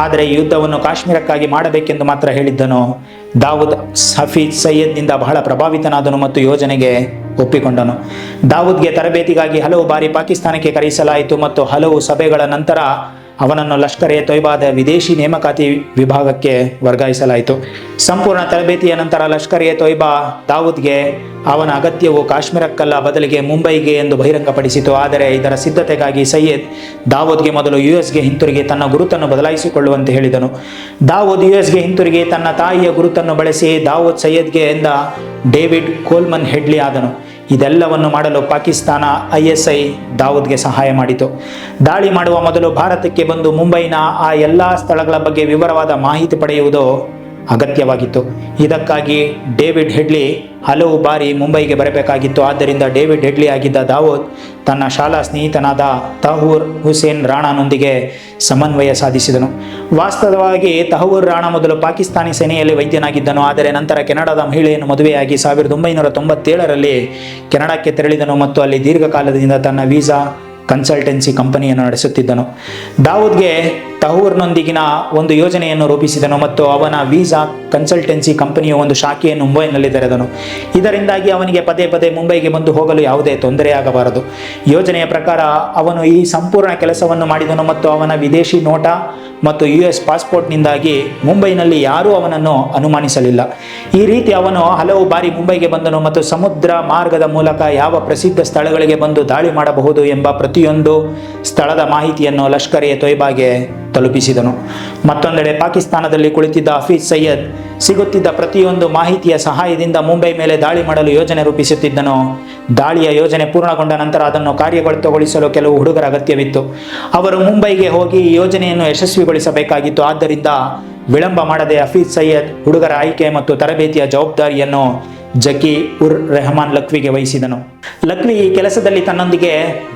ಆದರೆ ಈ ಯುದ್ಧವನ್ನು ಕಾಶ್ಮೀರಕ್ಕಾಗಿ ಮಾಡಬೇಕೆಂದು ಮಾತ್ರ ಹೇಳಿದ್ದನು. ದಾವೂದ್ ಹಫೀಜ್ ಸಯ್ಯದ್ನಿಂದ ಬಹಳ ಪ್ರಭಾವಿತನಾದನು ಮತ್ತು ಯೋಜನೆಗೆ ಒಪ್ಪಿಕೊಂಡನು. ದಾವೂದ್ಗೆ ತರಬೇತಿಗಾಗಿ ಹಲವು ಬಾರಿ ಪಾಕಿಸ್ತಾನಕ್ಕೆ ಕರೆಸಲಾಯಿತು ಮತ್ತು ಹಲವು ಸಭೆಗಳ ನಂತರ ಅವನನ್ನು ಲಷ್ಕರ್-ಎ-ತೊಯ್ಬಾದ ವಿದೇಶಿ ನೇಮಕಾತಿ ವಿಭಾಗಕ್ಕೆ ವರ್ಗಾಯಿಸಲಾಯಿತು. ಸಂಪೂರ್ಣ ತರಬೇತಿಯ ನಂತರ ಲಷ್ಕರ್-ಎ-ತೊಯ್ಬಾ ದಾವೂದ್ಗೆ ಅವನ ಅಗತ್ಯವು ಕಾಶ್ಮೀರಕ್ಕಲ್ಲ, ಬದಲಿಗೆ ಮುಂಬೈಗೆ ಎಂದು ಬಹಿರಂಗಪಡಿಸಿತು. ಆದರೆ ಇದರ ಸಿದ್ಧತೆಗಾಗಿ ಸಯ್ಯದ್ ದಾವೂದ್ಗೆ ಮೊದಲು US-ಗೆ ಹಿಂತಿರುಗಿ ತನ್ನ ಗುರುತನ್ನು ಬದಲಾಯಿಸಿಕೊಳ್ಳುವಂತೆ ಹೇಳಿದನು. ದಾವೂದ್ US-ಗೆ ಹಿಂತಿರುಗಿ ತನ್ನ ತಾಯಿಯ ಗುರುತನ್ನು ಬಳಸಿ ದಾವೂದ್ ಸಯ್ಯದ್ಗೆ ಎಂದ ಡೇವಿಡ್ ಕೋಲ್ಮನ್ ಹೆಡ್ಲಿ ಆದನು. ಇದೆಲ್ಲವನ್ನು ಮಾಡಲು ಪಾಕಿಸ್ತಾನ ISI ದಾವೂದ್ಗೆ ಸಹಾಯ ಮಾಡಿತು. ದಾಳಿ ಮಾಡುವ ಮೊದಲು ಭಾರತಕ್ಕೆ ಬಂದು ಮುಂಬೈನ ಆ ಎಲ್ಲ ಸ್ಥಳಗಳ ಬಗ್ಗೆ ವಿವರವಾದ ಮಾಹಿತಿ ಪಡೆಯುವುದು ಅಗತ್ಯವಾಗಿತ್ತು. ಇದಕ್ಕಾಗಿ ಡೇವಿಡ್ ಹೆಡ್ಲಿ ಹಲವು ಬಾರಿ ಮುಂಬೈಗೆ ಬರಬೇಕಾಗಿತ್ತು. ಆದ್ದರಿಂದ ಡೇವಿಡ್ ಹೆಡ್ಲಿ ಆಗಿದ್ದ ದಾವೂದ್ ತನ್ನ ಶಾಲಾ ಸ್ನೇಹಿತನಾದ ತಹೂರ್ ಹುಸೇನ್ ರಾಣಾನೊಂದಿಗೆ ಸಮನ್ವಯ ಸಾಧಿಸಿದನು. ವಾಸ್ತವವಾಗಿ ತಹೂರ್ ರಾಣಾ ಮೊದಲು ಪಾಕಿಸ್ತಾನಿ ಸೇನೆಯಲ್ಲಿ ವೈದ್ಯನಾಗಿದ್ದನು. ಆದರೆ ನಂತರ ಕೆನಡಾದ ಮಹಿಳೆಯನ್ನು ಮದುವೆಯಾಗಿ 1997ರಲ್ಲಿ ಕೆನಡಾಕ್ಕೆ ತೆರಳಿದನು ಮತ್ತು ಅಲ್ಲಿ ದೀರ್ಘಕಾಲದಿಂದ ತನ್ನ ವೀಸಾ ಕನ್ಸಲ್ಟೆನ್ಸಿ ಕಂಪನಿಯನ್ನು ನಡೆಸುತ್ತಿದ್ದನು. ದಾವೂದ್ಗೆ ತಹೂರ್ನೊಂದಿಗಿನ ಒಂದು ಯೋಜನೆಯನ್ನು ರೂಪಿಸಿದನು ಮತ್ತು ಅವನ ವೀಸಾ ಕನ್ಸಲ್ಟೆನ್ಸಿ ಕಂಪನಿಯ ಒಂದು ಶಾಖೆಯನ್ನು ಮುಂಬೈನಲ್ಲಿ ತೆರೆದನು. ಇದರಿಂದಾಗಿ ಅವನಿಗೆ ಪದೇ ಪದೇ ಮುಂಬೈಗೆ ಬಂದು ಹೋಗಲು ಯಾವುದೇ ತೊಂದರೆಯಾಗಬಾರದು. ಯೋಜನೆಯ ಪ್ರಕಾರ ಅವನು ಈ ಸಂಪೂರ್ಣ ಕೆಲಸವನ್ನು ಮಾಡಿದನು ಮತ್ತು ಅವನ ವಿದೇಶಿ ನೋಟ ಮತ್ತು US ಪಾಸ್ಪೋರ್ಟ್ನಿಂದಾಗಿ ಮುಂಬೈನಲ್ಲಿ ಯಾರೂ ಅವನನ್ನು ಅನುಮಾನಿಸಲಿಲ್ಲ. ಈ ರೀತಿ ಅವನು ಹಲವು ಬಾರಿ ಮುಂಬೈಗೆ ಬಂದನು ಮತ್ತು ಸಮುದ್ರ ಮಾರ್ಗದ ಮೂಲಕ ಯಾವ ಪ್ರಸಿದ್ಧ ಸ್ಥಳಗಳಿಗೆ ಬಂದು ದಾಳಿ ಮಾಡಬಹುದು ಎಂಬ ಪ್ರತಿಯೊಂದು ಸ್ಥಳದ ಮಾಹಿತಿಯನ್ನು ಲಷ್ಕರ್-ಎ-ತೊಯ್ಬಾಗೆ ತಲುಪಿಸಿದನು. ಮತ್ತೊಂದೆಡೆ ಪಾಕಿಸ್ತಾನದಲ್ಲಿ ಕುಳಿತಿದ್ದ ಹಫೀಜ್ ಸಯ್ಯದ್ ಸಿಗುತ್ತಿದ್ದ ಪ್ರತಿಯೊಂದು ಮಾಹಿತಿಯ ಸಹಾಯದಿಂದ ಮುಂಬೈ ಮೇಲೆ ದಾಳಿ ಮಾಡಲು ಯೋಜನೆ ರೂಪಿಸುತ್ತಿದ್ದನು. ದಾಳಿಯ ಯೋಜನೆ ಪೂರ್ಣಗೊಂಡ ನಂತರ ಅದನ್ನು ಕಾರ್ಯಗತಗೊಳಿಸಲು ಕೆಲವು ಹುಡುಗರ ಅಗತ್ಯವಿತ್ತು. ಅವರು ಮುಂಬೈಗೆ ಹೋಗಿ ಈ ಯೋಜನೆಯನ್ನು ಯಶಸ್ವಿಗೊಳಿಸಬೇಕಾಗಿತ್ತು. ಆದ್ದರಿಂದ ವಿಳಂಬ ಮಾಡದೆ ಹಫೀಜ್ ಸಯ್ಯದ್ ಹುಡುಗರ ಆಯ್ಕೆ ಮತ್ತು ತರಬೇತಿಯ ಜವಾಬ್ದಾರಿಯನ್ನು ಜಕೀ-ಉರ್-ರೆಹಮಾನ್ ಲಖ್ವಿಗೆ ವಹಿಸಿದನು. ಲಖ್ವಿ ಈ ಕೆಲಸದಲ್ಲಿ ತನ್ನೊಂದಿಗೆ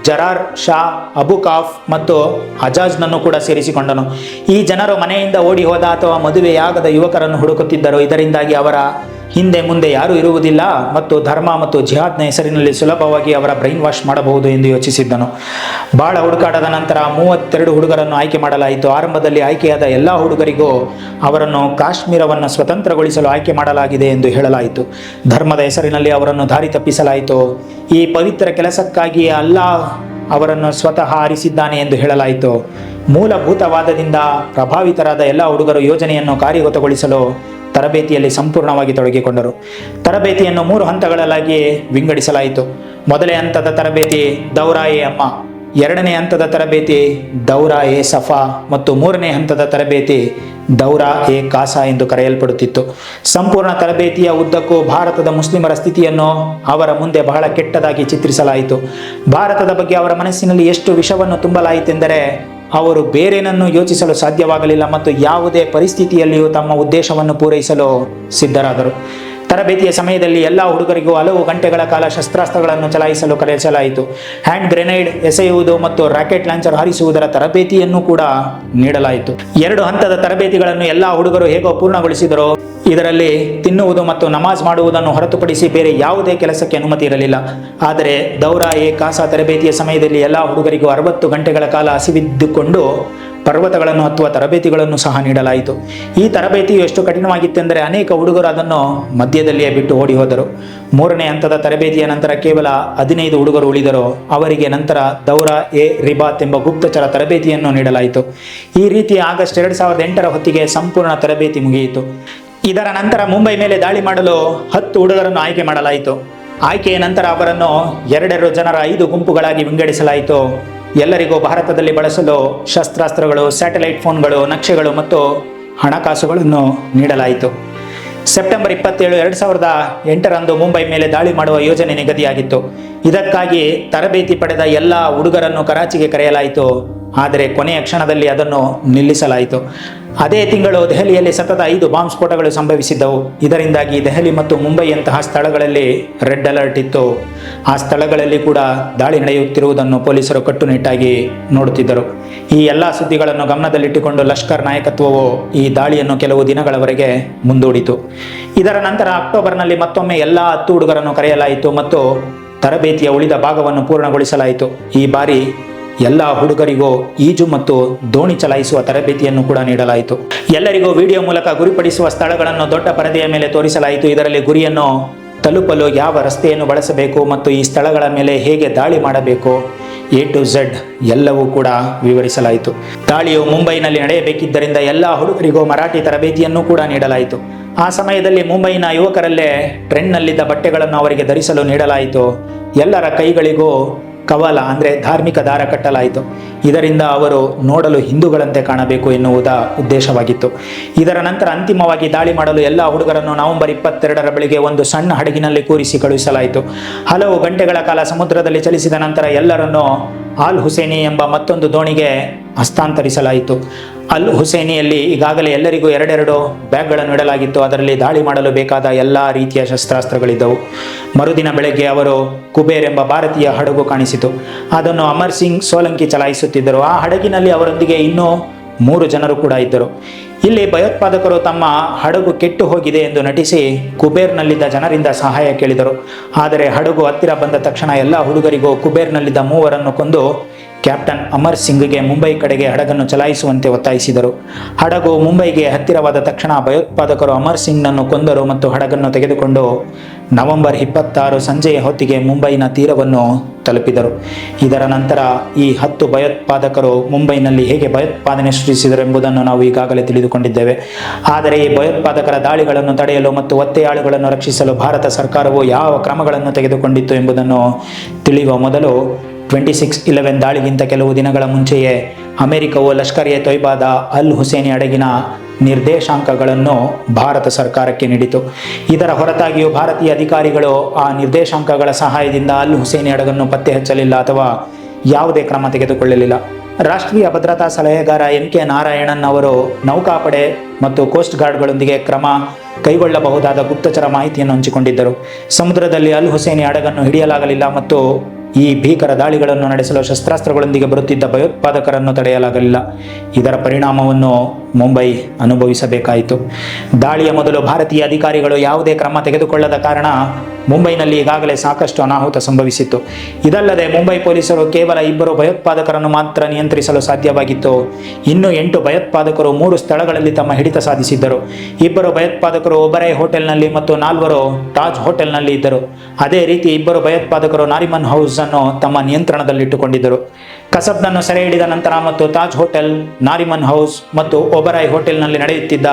ಜರಾರ್ ಶಾ, ಅಬು ಕಾಫ್ ಮತ್ತು ಹಜಾಜ್ನನ್ನು ಕೂಡ ಸೇರಿಸಿಕೊಂಡನು. ಈ ಜನರು ಮನೆಯಿಂದ ಓಡಿ ಹೋದ ಅಥವಾ ಮದುವೆಯಾಗದ ಯುವಕರನ್ನು ಹುಡುಕುತ್ತಿದ್ದರು. ಇದರಿಂದಾಗಿ ಅವರ ಹಿಂದೆ ಮುಂದೆ ಯಾರೂ ಇರುವುದಿಲ್ಲ ಮತ್ತು ಧರ್ಮ ಮತ್ತು ಜಿಹಾದ್ನ ಹೆಸರಿನಲ್ಲಿ ಸುಲಭವಾಗಿ ಅವರ ಬ್ರೈನ್ ವಾಶ್ ಮಾಡಬಹುದು ಎಂದು ಯೋಚಿಸಿದ್ದನು. ಬಹಳ ಹುಡುಕಾಟದ ನಂತರ 32 ಹುಡುಗರನ್ನು ಆಯ್ಕೆ ಮಾಡಲಾಯಿತು. ಆರಂಭದಲ್ಲಿ ಆಯ್ಕೆಯಾದ ಎಲ್ಲ ಹುಡುಗರಿಗೂ ಅವರನ್ನು ಕಾಶ್ಮೀರವನ್ನು ಸ್ವತಂತ್ರಗೊಳಿಸಲು ಆಯ್ಕೆ ಮಾಡಲಾಗಿದೆ ಎಂದು ಹೇಳಲಾಯಿತು. ಧರ್ಮದ ಹೆಸರಿನಲ್ಲಿ ಅವರನ್ನು ದಾರಿ ತಪ್ಪಿಸಲಾಯಿತು. ಈ ಪವಿತ್ರ ಕೆಲಸಕ್ಕಾಗಿ ಅಲ್ಲಾಹ್ ಅವರನ್ನು ಸ್ವತಃ ಆರಿಸಿದ್ದಾನೆ ಎಂದು ಹೇಳಲಾಯಿತು. ಮೂಲಭೂತವಾದದಿಂದ ಪ್ರಭಾವಿತರಾದ ಎಲ್ಲ ಹುಡುಗರು ಯೋಜನೆಯನ್ನು ಕಾರ್ಯಗತಗೊಳಿಸಲು ತರಬೇತಿಯಲ್ಲಿ ಸಂಪೂರ್ಣವಾಗಿ ತೊಡಗಿಕೊಂಡರು. ತರಬೇತಿಯನ್ನು 3 ಹಂತಗಳಾಗಿ ವಿಂಗಡಿಸಲಾಯಿತು. ಮೊದಲನೇ ಹಂತದ ತರಬೇತಿ ದೌರಾ-ಎ ಅಮ್ಮ, ಎರಡನೇ ಹಂತದ ತರಬೇತಿ ದೌರಾ-ಎ ಸಫಾ ಮತ್ತು ಮೂರನೇ ಹಂತದ ತರಬೇತಿ ದೌರಾ-ಎ ಕಾಸಾ ಎಂದು ಕರೆಯಲ್ಪಡುತ್ತಿತ್ತು. ಸಂಪೂರ್ಣ ತರಬೇತಿಯ ಉದ್ದಕ್ಕೂ ಭಾರತದ ಮುಸ್ಲಿಮರ ಸ್ಥಿತಿಯನ್ನು ಅವರ ಮುಂದೆ ಬಹಳ ಕೆಟ್ಟದಾಗಿ ಚಿತ್ರಿಸಲಾಯಿತು. ಭಾರತದ ಬಗ್ಗೆ ಅವರ ಮನಸ್ಸಿನಲ್ಲಿ ಎಷ್ಟು ವಿಷವನ್ನು ತುಂಬಲಾಯಿತೆಂದರೆ ಅವರು ಬೇರೇನನ್ನು ಯೋಚಿಸಲು ಸಾಧ್ಯವಾಗಲಿಲ್ಲ ಮತ್ತು ಯಾವುದೇ ಪರಿಸ್ಥಿತಿಯಲ್ಲಿಯೂ ತಮ್ಮ ಉದ್ದೇಶವನ್ನು ಪೂರೈಸಲು ಸಿದ್ಧರಾದರು. ತರಬೇತಿಯ ಸಮಯದಲ್ಲಿ ಎಲ್ಲ ಹುಡುಗರಿಗೂ ಹಲವು ಗಂಟೆಗಳ ಕಾಲ ಶಸ್ತ್ರಾಸ್ತ್ರಗಳನ್ನು ಚಲಾಯಿಸಲು ಕಲಿಸಲಾಯಿತು. ಹ್ಯಾಂಡ್ ಗ್ರೆನೇಡ್ ಎಸೆಯುವುದು ಮತ್ತು ರಾಕೆಟ್ ಲಾಂಚರ್ ಹಾರಿಸುವುದರ ತರಬೇತಿಯನ್ನು ಕೂಡ ನೀಡಲಾಯಿತು. 2 ಹಂತದ ತರಬೇತಿಗಳನ್ನು ಎಲ್ಲ ಹುಡುಗರು ಹೇಗೋ ಪೂರ್ಣಗೊಳಿಸಿದರೋ ಇದರಲ್ಲಿ ತಿನ್ನುವುದು ಮತ್ತು ನಮಾಜ್ ಮಾಡುವುದನ್ನು ಹೊರತುಪಡಿಸಿ ಬೇರೆ ಯಾವುದೇ ಕೆಲಸಕ್ಕೆ ಅನುಮತಿ ಇರಲಿಲ್ಲ. ಆದರೆ ದೌರಾ-ಎ ಕಾಸಾ ತರಬೇತಿಯ ಸಮಯದಲ್ಲಿ ಎಲ್ಲ ಹುಡುಗರಿಗೂ 60 ಗಂಟೆಗಳ ಕಾಲ ಹಸಿವಿದ್ದುಕೊಂಡು ಪರ್ವತಗಳನ್ನು ಹತ್ತುವ ತರಬೇತಿಗಳನ್ನು ಸಹ ನೀಡಲಾಯಿತು. ಈ ತರಬೇತಿಯು ಎಷ್ಟು ಕಠಿಣವಾಗಿತ್ತೆಂದರೆ ಅನೇಕ ಹುಡುಗರು ಅದನ್ನು ಮಧ್ಯದಲ್ಲಿಯೇ ಬಿಟ್ಟು ಓಡಿ ಹೋದರು. 3ನೇ ಹಂತದ ತರಬೇತಿಯ ನಂತರ ಕೇವಲ 15 ಹುಡುಗರು ಉಳಿದರು. ಅವರಿಗೆ ನಂತರ ದೌರಾ-ಎ ರಿಬಾತ್ ಎಂಬ ಗುಪ್ತಚರ ತರಬೇತಿಯನ್ನು ನೀಡಲಾಯಿತು. ಈ ರೀತಿ ಆಗಸ್ಟ್ 2008ರ ಹೊತ್ತಿಗೆ ಸಂಪೂರ್ಣ ತರಬೇತಿ ಮುಗಿಯಿತು. ಇದರ ನಂತರ ಮುಂಬೈ ಮೇಲೆ ದಾಳಿ ಮಾಡಲು 10 ಹುಡುಗರನ್ನು ಆಯ್ಕೆ ಮಾಡಲಾಯಿತು. ಆಯ್ಕೆಯ ನಂತರ ಅವರನ್ನು 2 ಜನರ 5 ಗುಂಪುಗಳಾಗಿ ವಿಂಗಡಿಸಲಾಯಿತು. ಎಲ್ಲರಿಗೂ ಭಾರತದಲ್ಲಿ ಬಳಸಲು ಶಸ್ತ್ರಾಸ್ತ್ರಗಳು, ಸ್ಯಾಟಲೈಟ್ ಫೋನ್ಗಳು, ನಕ್ಷೆಗಳು ಮತ್ತು ಹಣಕಾಸುಗಳನ್ನು ನೀಡಲಾಯಿತು. ಸೆಪ್ಟೆಂಬರ್ 27, 2008ರಂದು ಮುಂಬೈ ಮೇಲೆ ದಾಳಿ ಮಾಡುವ ಯೋಜನೆ ನಿಗದಿಯಾಗಿತ್ತು. ಇದಕ್ಕಾಗಿ ತರಬೇತಿ ಪಡೆದ ಎಲ್ಲ ಹುಡುಗರನ್ನು ಕರಾಚಿಗೆ ಕರೆಯಲಾಯಿತು. ಆದರೆ ಕೊನೆಯ ಕ್ಷಣದಲ್ಲಿ ಅದನ್ನು ನಿಲ್ಲಿಸಲಾಯಿತು. ಅದೇ ತಿಂಗಳು ದೆಹಲಿಯಲ್ಲಿ ಸತತ 5 ಬಾಂಬ್ ಸ್ಫೋಟಗಳು ಸಂಭವಿಸಿದ್ದವು. ಇದರಿಂದಾಗಿ ದೆಹಲಿ ಮತ್ತು ಮುಂಬೈಯಂತಹ ಸ್ಥಳಗಳಲ್ಲಿ ರೆಡ್ ಅಲರ್ಟ್ ಇತ್ತು. ಆ ಸ್ಥಳಗಳಲ್ಲಿ ಕೂಡ ದಾಳಿ ನಡೆಯುತ್ತಿರುವುದನ್ನು ಪೊಲೀಸರು ಕಟ್ಟುನಿಟ್ಟಾಗಿ ನೋಡುತ್ತಿದ್ದರು. ಈ ಎಲ್ಲ ಸುದ್ದಿಗಳನ್ನು ಗಮನದಲ್ಲಿಟ್ಟುಕೊಂಡು ಲಷ್ಕರ್ ನಾಯಕತ್ವವು ಈ ದಾಳಿಯನ್ನು ಕೆಲವು ದಿನಗಳವರೆಗೆ ಮುಂದೂಡಿತು. ಇದರ ನಂತರ ಅಕ್ಟೋಬರ್ನಲ್ಲಿ ಮತ್ತೊಮ್ಮೆ ಎಲ್ಲ 10 ಹುಡುಗರನ್ನು ಕರೆಯಲಾಯಿತು ಮತ್ತು ತರಬೇತಿಯ ಉಳಿದ ಭಾಗವನ್ನು ಪೂರ್ಣಗೊಳಿಸಲಾಯಿತು. ಈ ಬಾರಿ ಎಲ್ಲ ಹುಡುಗರಿಗೂ ಈಜು ಮತ್ತು ದೋಣಿ ಚಲಾಯಿಸುವ ತರಬೇತಿಯನ್ನು ಕೂಡ ನೀಡಲಾಯಿತು. ಎಲ್ಲರಿಗೂ ವಿಡಿಯೋ ಮೂಲಕ ಗುರಿಪಡಿಸುವ ಸ್ಥಳಗಳನ್ನು ದೊಡ್ಡ ಪರದೆಯ ಮೇಲೆ ತೋರಿಸಲಾಯಿತು. ಇದರಲ್ಲಿ ಗುರಿಯನ್ನು ತಲುಪಲು ಯಾವ ರಸ್ತೆಯನ್ನು ಬಳಸಬೇಕು ಮತ್ತು ಈ ಸ್ಥಳಗಳ ಮೇಲೆ ಹೇಗೆ ದಾಳಿ ಮಾಡಬೇಕು A to Z ಎಲ್ಲವೂ ಕೂಡ ವಿವರಿಸಲಾಯಿತು. ದಾಳಿಯು ಮುಂಬೈನಲ್ಲಿ ನಡೆಯಬೇಕಿದ್ದರಿಂದ ಎಲ್ಲ ಹುಡುಗರಿಗೂ ಮರಾಠಿ ತರಬೇತಿಯನ್ನು ಕೂಡ ನೀಡಲಾಯಿತು. ಆ ಸಮಯದಲ್ಲಿ ಮುಂಬೈನ ಯುವಕರಲ್ಲೇ ಟ್ರೆಂಡ್ನಲ್ಲಿದ್ದ ಬಟ್ಟೆಗಳನ್ನು ಅವರಿಗೆ ಧರಿಸಲು ನೀಡಲಾಯಿತು. ಎಲ್ಲರ ಕೈಗಳಿಗೂ ಕವಲ ಅಂದರೆ ಧಾರ್ಮಿಕ ದಾರ ಕಟ್ಟಲಾಯಿತು. ಇದರಿಂದ ಅವರು ನೋಡಲು ಹಿಂದೂಗಳಂತೆ ಕಾಣಬೇಕು ಎನ್ನುವುದ ಉದ್ದೇಶವಾಗಿತ್ತು. ಇದರ ನಂತರ ಅಂತಿಮವಾಗಿ ದಾಳಿ ಮಾಡಲು ಎಲ್ಲ ಹುಡುಗರನ್ನು ನವೆಂಬರ್ 22ರ ಬೆಳಿಗ್ಗೆ ಒಂದು ಸಣ್ಣ ಹಡಗಿನಲ್ಲಿ ಕೂರಿಸಿ ಕಳುಹಿಸಲಾಯಿತು. ಹಲವು ಗಂಟೆಗಳ ಕಾಲ ಸಮುದ್ರದಲ್ಲಿ ಚಲಿಸಿದ ನಂತರ ಎಲ್ಲರನ್ನೂ ಅಲ್ ಹುಸೇನಿ ಎಂಬ ಮತ್ತೊಂದು ದೋಣಿಗೆ ಹಸ್ತಾಂತರಿಸಲಾಯಿತು. ಅಲ್ ಹುಸೇನಿಯಲ್ಲಿ ಈಗಾಗಲೇ ಎಲ್ಲರಿಗೂ 2 ಬ್ಯಾಗ್ಗಳನ್ನು ಇಡಲಾಗಿತ್ತು. ಅದರಲ್ಲಿ ದಾಳಿ ಮಾಡಲು ಬೇಕಾದ ಎಲ್ಲ ರೀತಿಯ ಶಸ್ತ್ರಾಸ್ತ್ರಗಳಿದ್ದವು. ಮರುದಿನ ಬೆಳಗ್ಗೆ ಅವರು ಕುಬೇರ್ ಎಂಬ ಭಾರತೀಯ ಹಡಗು ಕಾಣಿಸಿತು. ಅದನ್ನು ಅಮರ್ ಸಿಂಗ್ ಸೋಲಂಕಿ ಚಲಾಯಿಸುತ್ತಿದ್ದರು. ಆ ಹಡಗಿನಲ್ಲಿ ಅವರೊಂದಿಗೆ ಇನ್ನೂ 3 ಜನರು ಕೂಡ ಇದ್ದರು. ಇಲ್ಲಿ ಭಯೋತ್ಪಾದಕರು ತಮ್ಮ ಹಡಗು ಕೆಟ್ಟು ಹೋಗಿದೆ ಎಂದು ನಟಿಸಿ ಕುಬೇರ್ನಲ್ಲಿದ್ದ ಜನರಿಂದ ಸಹಾಯ ಕೇಳಿದರು. ಆದರೆ ಹಡಗು ಹತ್ತಿರ ಬಂದ ತಕ್ಷಣ ಎಲ್ಲ ಹುಡುಗರಿಗೂ ಕುಬೇರ್ನಲ್ಲಿದ್ದ 3 ಕೊಂದು ಕ್ಯಾಪ್ಟನ್ ಅಮರ್ ಸಿಂಗ್ಗೆ ಮುಂಬೈ ಕಡೆಗೆ ಹಡಗನ್ನು ಚಲಾಯಿಸುವಂತೆ ಒತ್ತಾಯಿಸಿದರು. ಹಡಗು ಮುಂಬೈಗೆ ಹತ್ತಿರವಾದ ತಕ್ಷಣ ಭಯೋತ್ಪಾದಕರು ಅಮರ್ ಸಿಂಗ್ನನ್ನು ಕೊಂದರು ಮತ್ತು ಹಡಗನ್ನು ತೆಗೆದುಕೊಂಡು ನವೆಂಬರ್ 26 ಸಂಜೆಯ ಹೊತ್ತಿಗೆ ಮುಂಬೈನ ತೀರವನ್ನು ತಲುಪಿದರು. ಇದರ ನಂತರ ಈ 10 ಭಯೋತ್ಪಾದಕರು ಮುಂಬೈನಲ್ಲಿ ಹೇಗೆ ಭಯೋತ್ಪಾದನೆ ಸೃಷ್ಟಿಸಿದರು ಎಂಬುದನ್ನು ನಾವು ಈಗಾಗಲೇ ತಿಳಿದುಕೊಂಡಿದ್ದೇವೆ. ಆದರೆ ಈ ಭಯೋತ್ಪಾದಕರ ದಾಳಿಗಳನ್ನು ತಡೆಯಲು ಮತ್ತು ಒತ್ತೆಯಾಳುಗಳನ್ನು ರಕ್ಷಿಸಲು ಭಾರತ ಸರ್ಕಾರವು ಯಾವ ಕ್ರಮಗಳನ್ನು ತೆಗೆದುಕೊಂಡಿತ್ತು ಎಂಬುದನ್ನು ತಿಳಿಯುವ ಮೊದಲು 26/11 ದಾಳಿಗಿಂತ ಕೆಲವು ದಿನಗಳ ಮುಂಚೆಯೇ ಅಮೆರಿಕವು ಲಷ್ಕರ್-ಎ-ತೊಯ್ಬಾದ ಅಲ್ ಹುಸೇನಿ ಹಡಗಿನ ನಿರ್ದೇಶಾಂಕಗಳನ್ನು ಭಾರತ ಸರ್ಕಾರಕ್ಕೆ ನೀಡಿತು. ಇದರ ಹೊರತಾಗಿಯೂ ಭಾರತೀಯ ಅಧಿಕಾರಿಗಳು ಆ ನಿರ್ದೇಶಾಂಕಗಳ ಸಹಾಯದಿಂದ ಅಲ್ ಹುಸೇನಿ ಹಡಗನ್ನು ಪತ್ತೆ ಹಚ್ಚಲಿಲ್ಲ ಅಥವಾ ಯಾವುದೇ ಕ್ರಮ ತೆಗೆದುಕೊಳ್ಳಲಿಲ್ಲ. ರಾಷ್ಟ್ರೀಯ ಭದ್ರತಾ ಸಲಹೆಗಾರ NK ನಾರಾಯಣನ್ ಅವರು ನೌಕಾಪಡೆ ಮತ್ತು ಕೋಸ್ಟ್ ಗಾರ್ಡ್ಗಳೊಂದಿಗೆ ಕ್ರಮ ಕೈಗೊಳ್ಳಬಹುದಾದ ಗುಪ್ತಚರ ಮಾಹಿತಿಯನ್ನು ಹಂಚಿಕೊಂಡಿದ್ದರು. ಸಮುದ್ರದಲ್ಲಿ ಅಲ್ ಹುಸೇನಿ ಹಡಗನ್ನು ಹಿಡಿಯಲಾಗಲಿಲ್ಲ ಮತ್ತು ಈ ಭೀಕರ ದಾಳಿಗಳನ್ನು ನಡೆಸಲು ಶಸ್ತ್ರಾಸ್ತ್ರಗಳೊಂದಿಗೆ ಬರುತ್ತಿದ್ದ ಭಯೋತ್ಪಾದಕರನ್ನು ತಡೆಯಲಾಗಲಿಲ್ಲ. ಇದರ ಪರಿಣಾಮವನ್ನು ಮುಂಬೈ ಅನುಭವಿಸಬೇಕಾಯಿತು. ದಾಳಿಯ ಮೊದಲು ಭಾರತೀಯ ಅಧಿಕಾರಿಗಳು ಯಾವುದೇ ಕ್ರಮ ತೆಗೆದುಕೊಳ್ಳದ ಕಾರಣ ಮುಂಬೈನಲ್ಲಿ ಈಗಾಗಲೇ ಸಾಕಷ್ಟು ಅನಾಹುತ ಸಂಭವಿಸಿತ್ತು. ಇದಲ್ಲದೆ ಮುಂಬೈ ಪೊಲೀಸರು ಕೇವಲ 2 ಭಯೋತ್ಪಾದಕರನ್ನು ಮಾತ್ರ ನಿಯಂತ್ರಿಸಲು ಸಾಧ್ಯವಾಗಿತ್ತು. ಇನ್ನು 8 ಭಯೋತ್ಪಾದಕರು 3 ಸ್ಥಳಗಳಲ್ಲಿ ತಮ್ಮ ಹಿಡಿತ ಸಾಧಿಸಿದ್ದರು. 2 ಭಯೋತ್ಪಾದಕರು ಒಬರಾಯ್ ಹೋಟೆಲ್ನಲ್ಲಿ ಮತ್ತು 4 ತಾಜ್ ಹೋಟೆಲ್ನಲ್ಲಿ ಇದ್ದರು. ಅದೇ ರೀತಿ 2 ಭಯೋತ್ಪಾದಕರು ನಾರಿಮನ್ ಹೌಸ್ ಅನ್ನು ತಮ್ಮ ನಿಯಂತ್ರಣದಲ್ಲಿಟ್ಟುಕೊಂಡಿದ್ದರು. ಕಸಬ್ನನ್ನು ಸೆರೆ ಹಿಡಿದ ನಂತರ ಮತ್ತು ತಾಜ್ ಹೋಟೆಲ್, ನಾರಿಮನ್ ಹೌಸ್ ಮತ್ತು ಒಬರಾಯ್ ಹೋಟೆಲ್ನಲ್ಲಿ ನಡೆಯುತ್ತಿದ್ದ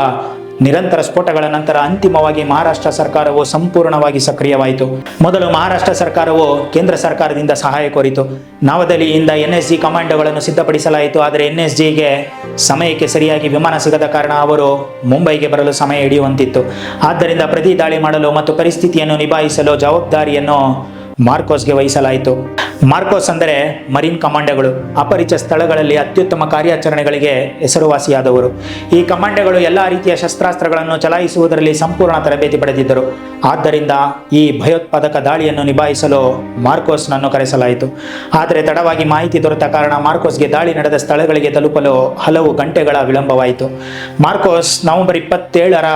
ನಿರಂತರ ಸ್ಫೋಟಗಳ ನಂತರ ಅಂತಿಮವಾಗಿ ಮಹಾರಾಷ್ಟ್ರ ಸರ್ಕಾರವು ಸಂಪೂರ್ಣವಾಗಿ ಸಕ್ರಿಯವಾಯಿತು. ಮೊದಲು ಮಹಾರಾಷ್ಟ್ರ ಸರ್ಕಾರವು ಕೇಂದ್ರ ಸರ್ಕಾರದಿಂದ ಸಹಾಯ ಕೋರಿತು. ನವದೆಹಲಿಯಿಂದ NSG ಕಮಾಂಡೋಗಳನ್ನು ಸಿದ್ಧಪಡಿಸಲಾಯಿತು. ಆದರೆ NSGಗೆ ಸಮಯಕ್ಕೆ ಸರಿಯಾಗಿ ವಿಮಾನ ಸಿಗದ ಕಾರಣ ಅವರು ಮುಂಬೈಗೆ ಬರಲು ಸಮಯ ಹಿಡಿಯುವಂತಿತ್ತು. ಆದ್ದರಿಂದ ಪ್ರತಿ ದಾಳಿ ಮಾಡಲು ಮತ್ತು ಪರಿಸ್ಥಿತಿಯನ್ನು ನಿಭಾಯಿಸಲು ಜವಾಬ್ದಾರಿಯನ್ನು ಮಾರ್ಕೋಸ್ಗೆ ವಹಿಸಲಾಯಿತು. ಮಾರ್ಕೋಸ್ ಅಂದರೆ ಮರೀನ್ ಕಮಾಂಡೋಗಳು, ಅಪರಿಚಿತ ಸ್ಥಳಗಳಲ್ಲಿ ಅತ್ಯುತ್ತಮ ಕಾರ್ಯಾಚರಣೆಗಳಿಗೆ ಹೆಸರುವಾಸಿಯಾದವರು. ಈ ಕಮಾಂಡೋಗಳು ಎಲ್ಲ ರೀತಿಯ ಶಸ್ತ್ರಾಸ್ತ್ರಗಳನ್ನು ಚಲಾಯಿಸುವುದರಲ್ಲಿ ಸಂಪೂರ್ಣ ತರಬೇತಿ ಪಡೆದಿದ್ದರು. ಆದ್ದರಿಂದ ಈ ಭಯೋತ್ಪಾದಕ ದಾಳಿಯನ್ನು ನಿಭಾಯಿಸಲು ಮಾರ್ಕೋಸ್ನನ್ನು ಕರೆಸಲಾಯಿತು. ಆದರೆ ತಡವಾಗಿ ಮಾಹಿತಿ ದೊರೆತ ಕಾರಣ ಮಾರ್ಕೋಸ್ಗೆ ದಾಳಿ ನಡೆದ ಸ್ಥಳಗಳಿಗೆ ತಲುಪಲು ಹಲವು ಗಂಟೆಗಳ ವಿಳಂಬವಾಯಿತು. ಮಾರ್ಕೋಸ್ ನವೆಂಬರ್ 27ರ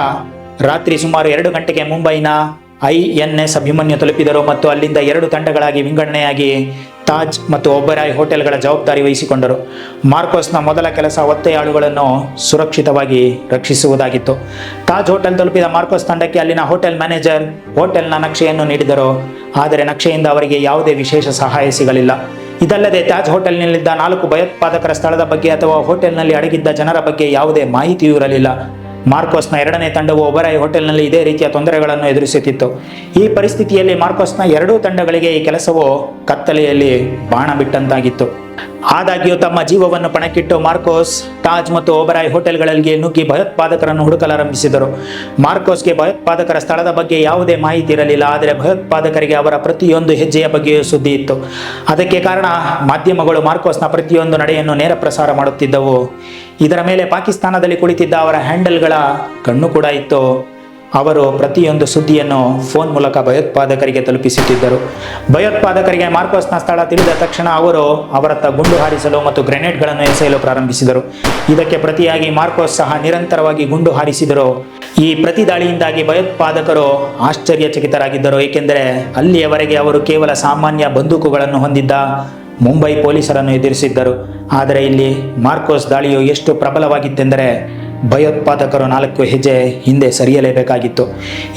ರಾತ್ರಿ ಸುಮಾರು 2 ಗಂಟೆಗೆ ಮುಂಬೈನ INS ಅಭಿಮನ್ಯು ತಲುಪಿದರು ಮತ್ತು ಅಲ್ಲಿಂದ 2 ತಂಡಗಳಾಗಿ ವಿಂಗಡಣೆಯಾಗಿ ತಾಜ್ ಮತ್ತು ಒಬೆರಾಯ್ ಹೋಟೆಲ್ಗಳ ಜವಾಬ್ದಾರಿ ವಹಿಸಿಕೊಂಡರು. ಮಾರ್ಕೋಸ್ನ ಮೊದಲ ಕೆಲಸ ಒತ್ತೆಯಾಳುಗಳನ್ನು ಸುರಕ್ಷಿತವಾಗಿ ರಕ್ಷಿಸುವುದಾಗಿತ್ತು. ತಾಜ್ ಹೋಟೆಲ್ ತಲುಪಿದ ಮಾರ್ಕೋಸ್ ತಂಡಕ್ಕೆ ಅಲ್ಲಿನ ಹೋಟೆಲ್ ಮ್ಯಾನೇಜರ್ ಹೋಟೆಲ್ನ ನಕ್ಷೆಯನ್ನು ನೀಡಿದರು. ಆದರೆ ನಕ್ಷೆಯಿಂದ ಅವರಿಗೆ ಯಾವುದೇ ವಿಶೇಷ ಸಹಾಯ ಸಿಗಲಿಲ್ಲ. ಇದಲ್ಲದೆ ತಾಜ್ ಹೋಟೆಲ್ನಲ್ಲಿದ್ದ 4 ಭಯೋತ್ಪಾದಕರ ಸ್ಥಳದ ಬಗ್ಗೆ ಅಥವಾ ಹೋಟೆಲ್ನಲ್ಲಿ ಅಡಗಿದ್ದ ಜನರ ಬಗ್ಗೆ ಯಾವುದೇ ಮಾಹಿತಿಯೂ ಇರಲಿಲ್ಲ. ಮಾರ್ಕೋಸ್ನ 2ನೇ ತಂಡವು ಒಬೆರಾಯ್ ಹೋಟೆಲ್ನಲ್ಲಿ ಇದೇ ರೀತಿಯ ತೊಂದರೆಗಳನ್ನು ಎದುರಿಸುತ್ತಿತ್ತು. ಈ ಪರಿಸ್ಥಿತಿಯಲ್ಲಿ ಮಾರ್ಕೋಸ್ನ 2 ತಂಡಗಳಿಗೆ ಈ ಕೆಲಸವು ಕತ್ತಲೆಯಲ್ಲಿ ಬಾಣ ಬಿಟ್ಟಂತಾಗಿತ್ತು. ಆದಾಗ್ಯೂ ತಮ್ಮ ಜೀವವನ್ನು ಪಣಕ್ಕಿಟ್ಟು ಮಾರ್ಕೋಸ್ ತಾಜ್ ಮತ್ತು ಒಬೆರಾಯ್ ಹೋಟೆಲ್ಗಳಿಗೆ ನುಗ್ಗಿ ಭಯೋತ್ಪಾದಕರನ್ನು ಹುಡುಕಲಾರಂಭಿಸಿದರು. ಮಾರ್ಕೋಸ್ಗೆ ಭಯೋತ್ಪಾದಕರ ಸ್ಥಳದ ಬಗ್ಗೆ ಯಾವುದೇ ಮಾಹಿತಿ ಇರಲಿಲ್ಲ. ಆದರೆ ಭಯೋತ್ಪಾದಕರಿಗೆ ಅವರ ಪ್ರತಿಯೊಂದು ಹೆಜ್ಜೆಯ ಬಗ್ಗೆಯೂ ಸುದ್ದಿ ಇತ್ತು. ಅದಕ್ಕೆ ಕಾರಣ ಮಾಧ್ಯಮಗಳು ಮಾರ್ಕೋಸ್ನ ಪ್ರತಿಯೊಂದು ನಡೆಯನ್ನು ನೇರ ಪ್ರಸಾರ ಮಾಡುತ್ತಿದ್ದವು. ಇದರ ಮೇಲೆ ಪಾಕಿಸ್ತಾನದಲ್ಲಿ ಕುಳಿತಿದ್ದ ಅವರ ಹ್ಯಾಂಡಲ್ಗಳ ಕಣ್ಣು ಕೂಡ ಇತ್ತು. ಅವರು ಪ್ರತಿಯೊಂದು ಸುದ್ದಿಯನ್ನು ಫೋನ್ ಮೂಲಕ ಭಯೋತ್ಪಾದಕರಿಗೆ ತಲುಪಿಸುತ್ತಿದ್ದರು. ಭಯೋತ್ಪಾದಕರಿಗೆ ಮಾರ್ಕೋಸ್ನ ಸ್ಥಳ ತಿಳಿದ ತಕ್ಷಣ ಅವರು ಅವರತ್ತ ಗುಂಡು ಹಾರಿಸಲು ಮತ್ತು ಗ್ರೆನೇಡ್ಗಳನ್ನು ಎಸೆಯಲು ಪ್ರಾರಂಭಿಸಿದರು. ಇದಕ್ಕೆ ಪ್ರತಿಯಾಗಿ ಮಾರ್ಕೋಸ್ ಸಹ ನಿರಂತರವಾಗಿ ಗುಂಡು ಹಾರಿಸಿದರು. ಈ ಪ್ರತಿ ದಾಳಿಯಿಂದಾಗಿ ಭಯೋತ್ಪಾದಕರು ಆಶ್ಚರ್ಯಚಕಿತರಾಗಿದ್ದರು, ಏಕೆಂದರೆ ಅಲ್ಲಿಯವರೆಗೆ ಅವರು ಕೇವಲ ಸಾಮಾನ್ಯ ಬಂದೂಕುಗಳನ್ನು ಹೊಂದಿದ್ದ ಮುಂಬೈ ಪೊಲೀಸರನ್ನು ಎದುರಿಸಿದ್ದರು. ಆದರೆ ಇಲ್ಲಿ ಮಾರ್ಕೋಸ್ ದಾಳಿಯು ಎಷ್ಟು ಪ್ರಬಲವಾಗಿತ್ತೆಂದರೆ ಭಯೋತ್ಪಾದಕರು 4 ಹೆಜ್ಜೆ ಹಿಂದೆ ಸರಿಯಲೇಬೇಕಾಗಿತ್ತು.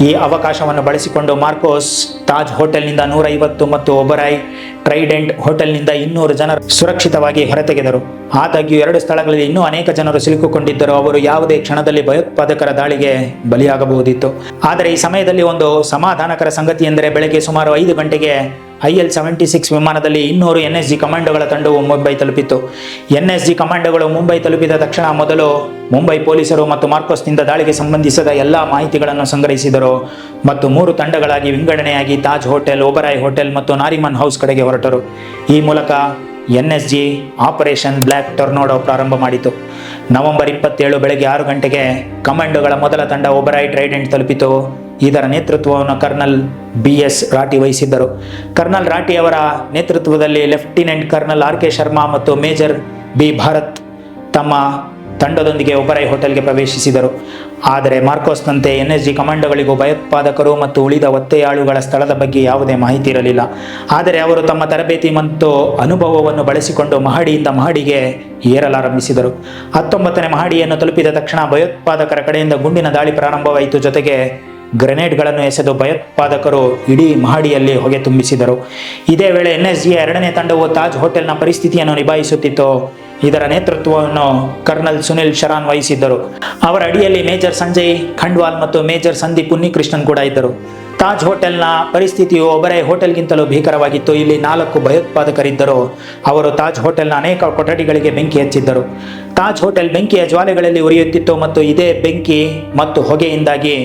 ಈ ಅವಕಾಶವನ್ನು ಬಳಸಿಕೊಂಡು ಮಾರ್ಕೋಸ್ ತಾಜ್ ಹೋಟೆಲ್ನಿಂದ 150 ಮತ್ತು ಒಬೆರಾಯ್ ಟ್ರೈಡೆಂಟ್ ಹೋಟೆಲ್ನಿಂದ 200 ಜನರು ಸುರಕ್ಷಿತವಾಗಿ ಹೊರತೆಗೆದರು. ಆದಾಗ್ಯೂ 2 ಸ್ಥಳಗಳಲ್ಲಿ ಇನ್ನೂ ಅನೇಕ ಜನರು ಸಿಲುಕಿಕೊಂಡಿದ್ದರು. ಅವರು ಯಾವುದೇ ಕ್ಷಣದಲ್ಲಿ ಭಯೋತ್ಪಾದಕರ ದಾಳಿಗೆ ಬಲಿಯಾಗಬಹುದಿತ್ತು. ಆದರೆ ಈ ಸಮಯದಲ್ಲಿ ಒಂದು ಸಮಾಧಾನಕರ ಸಂಗತಿ ಎಂದರೆ ಬೆಳಗ್ಗೆ ಸುಮಾರು 5 ಗಂಟೆಗೆ IL-76 ವಿಮಾನದಲ್ಲಿ 200 NSG ಕಮಾಂಡೋಗಳ ತಂಡವು ಮುಂಬೈ ತಲುಪಿತು. NSG ಕಮಾಂಡೋಗಳು ಮುಂಬೈ ತಲುಪಿದ ತಕ್ಷಣ ಮೊದಲು ಮುಂಬೈ ಪೊಲೀಸರು ಮತ್ತು ಮಾರ್ಕೋಸ್ನಿಂದ ದಾಳಿಗೆ ಸಂಬಂಧಿಸಿದ ಎಲ್ಲ ಮಾಹಿತಿಗಳನ್ನು ಸಂಗ್ರಹಿಸಿದರು ಮತ್ತು 3 ತಂಡಗಳಾಗಿ ವಿಂಗಡಣೆಯಾಗಿ ತಾಜ್ ಹೋಟೆಲ್, ಒಬೆರಾಯ್ ಹೋಟೆಲ್ ಮತ್ತು ನಾರಿಮನ್ ಹೌಸ್ ಕಡೆಗೆ ಹೊರಟರು. ಈ ಮೂಲಕ NSG ಆಪರೇಷನ್ ಬ್ಲ್ಯಾಕ್ ಟೊರ್ನಡೋ ಪ್ರಾರಂಭ ಮಾಡಿತು. ನವೆಂಬರ್ 27 ಬೆಳಗ್ಗೆ 6 ಗಂಟೆಗೆ ಕಮಾಂಡೋಗಳ ಮೊದಲ ತಂಡ ಒಬೆರಾಯ್ ಟ್ರೈಡೆಂಟ್ ತಲುಪಿತು. ಇದರ ನೇತೃತ್ವವನ್ನು ಕರ್ನಲ್ BS ರಾಠಿ ವಹಿಸಿದ್ದರು. ಕರ್ನಲ್ ರಾಠಿ ಅವರ ನೇತೃತ್ವದಲ್ಲಿ ಲೆಫ್ಟಿನೆಂಟ್ ಕರ್ನಲ್ RK ಶರ್ಮಾ ಮತ್ತು ಮೇಜರ್ B ಭಾರತ್ ತಮ್ಮ ತಂಡದೊಂದಿಗೆ ಒಬೆರಾಯ್ ಹೋಟೆಲ್ಗೆ ಪ್ರವೇಶಿಸಿದರು. ಆದರೆ ಮಾರ್ಕೋಸ್ನಂತೆ NSG ಕಮಾಂಡೋಗಳಿಗೂ ಭಯೋತ್ಪಾದಕರು ಮತ್ತು ಉಳಿದ ಒತ್ತೆಯಾಳುಗಳ ಸ್ಥಳದ ಬಗ್ಗೆ ಯಾವುದೇ ಮಾಹಿತಿ ಇರಲಿಲ್ಲ. ಆದರೆ ಅವರು ತಮ್ಮ ತರಬೇತಿ ಮತ್ತು ಅನುಭವವನ್ನು ಬಳಸಿಕೊಂಡು ಮಹಡಿಯಿಂದ ಮಹಡಿಗೆ ಏರಲಾರಂಭಿಸಿದರು. 19ನೇ ಮಹಡಿಯನ್ನು ತಲುಪಿದ ತಕ್ಷಣ ಭಯೋತ್ಪಾದಕರ ಕಡೆಯಿಂದ ಗುಂಡಿನ ದಾಳಿ ಪ್ರಾರಂಭವಾಯಿತು. ಜೊತೆಗೆ ಗ್ರೆನೇಡ್ಗಳನ್ನು ಎಸೆದು ಭಯೋತ್ಪಾದಕರು ಇಡೀ ಮಹಡಿಯಲ್ಲಿ ಹೊಗೆ ತುಂಬಿಸಿದರು. ಇದೇ ವೇಳೆ NSGಯ 2ನೇ ತಂಡವು ತಾಜ್ ಹೋಟೆಲ್ನ ಪರಿಸ್ಥಿತಿಯನ್ನು ನಿಭಾಯಿಸುತ್ತಿತ್ತು. ಇದರ ನೇತೃತ್ವವನ್ನು ಕರ್ನಲ್ ಸುನಿಲ್ ಶರಾನ್ ವಹಿಸಿದ್ದರು. ಅವರ ಅಡಿಯಲ್ಲಿ ಮೇಜರ್ ಸಂಜಯ್ ಖಂಡ್ವಾಲ್ ಮತ್ತು ಮೇಜರ್ ಸಂದೀಪ್ ಉನ್ನಿಕೃಷ್ಣನ್ ಕೂಡ ಇದ್ದರು. ತಾಜ್ ಹೋಟೆಲ್ನ ಪರಿಸ್ಥಿತಿಯು ಒಬೆರಾಯ್ ಹೋಟೆಲ್ಗಿಂತಲೂ ಭೀಕರವಾಗಿತ್ತು. ಇಲ್ಲಿ 4 ಭಯೋತ್ಪಾದಕರಿದ್ದರು. ಅವರು ತಾಜ್ ಹೋಟೆಲ್ನ ಅನೇಕ ಕೊಠಡಿಗಳಿಗೆ ಬೆಂಕಿ ಹಚ್ಚಿದ್ದರು. ತಾಜ್ ಹೋಟೆಲ್ ಬೆಂಕಿಯ ಜ್ವಾಲೆಗಳಲ್ಲಿ ಉರಿಯುತ್ತಿತ್ತು ಮತ್ತು ಇದೇ ಬೆಂಕಿ ಮತ್ತು ಹೊಗೆಯಿಂದಾಗಿ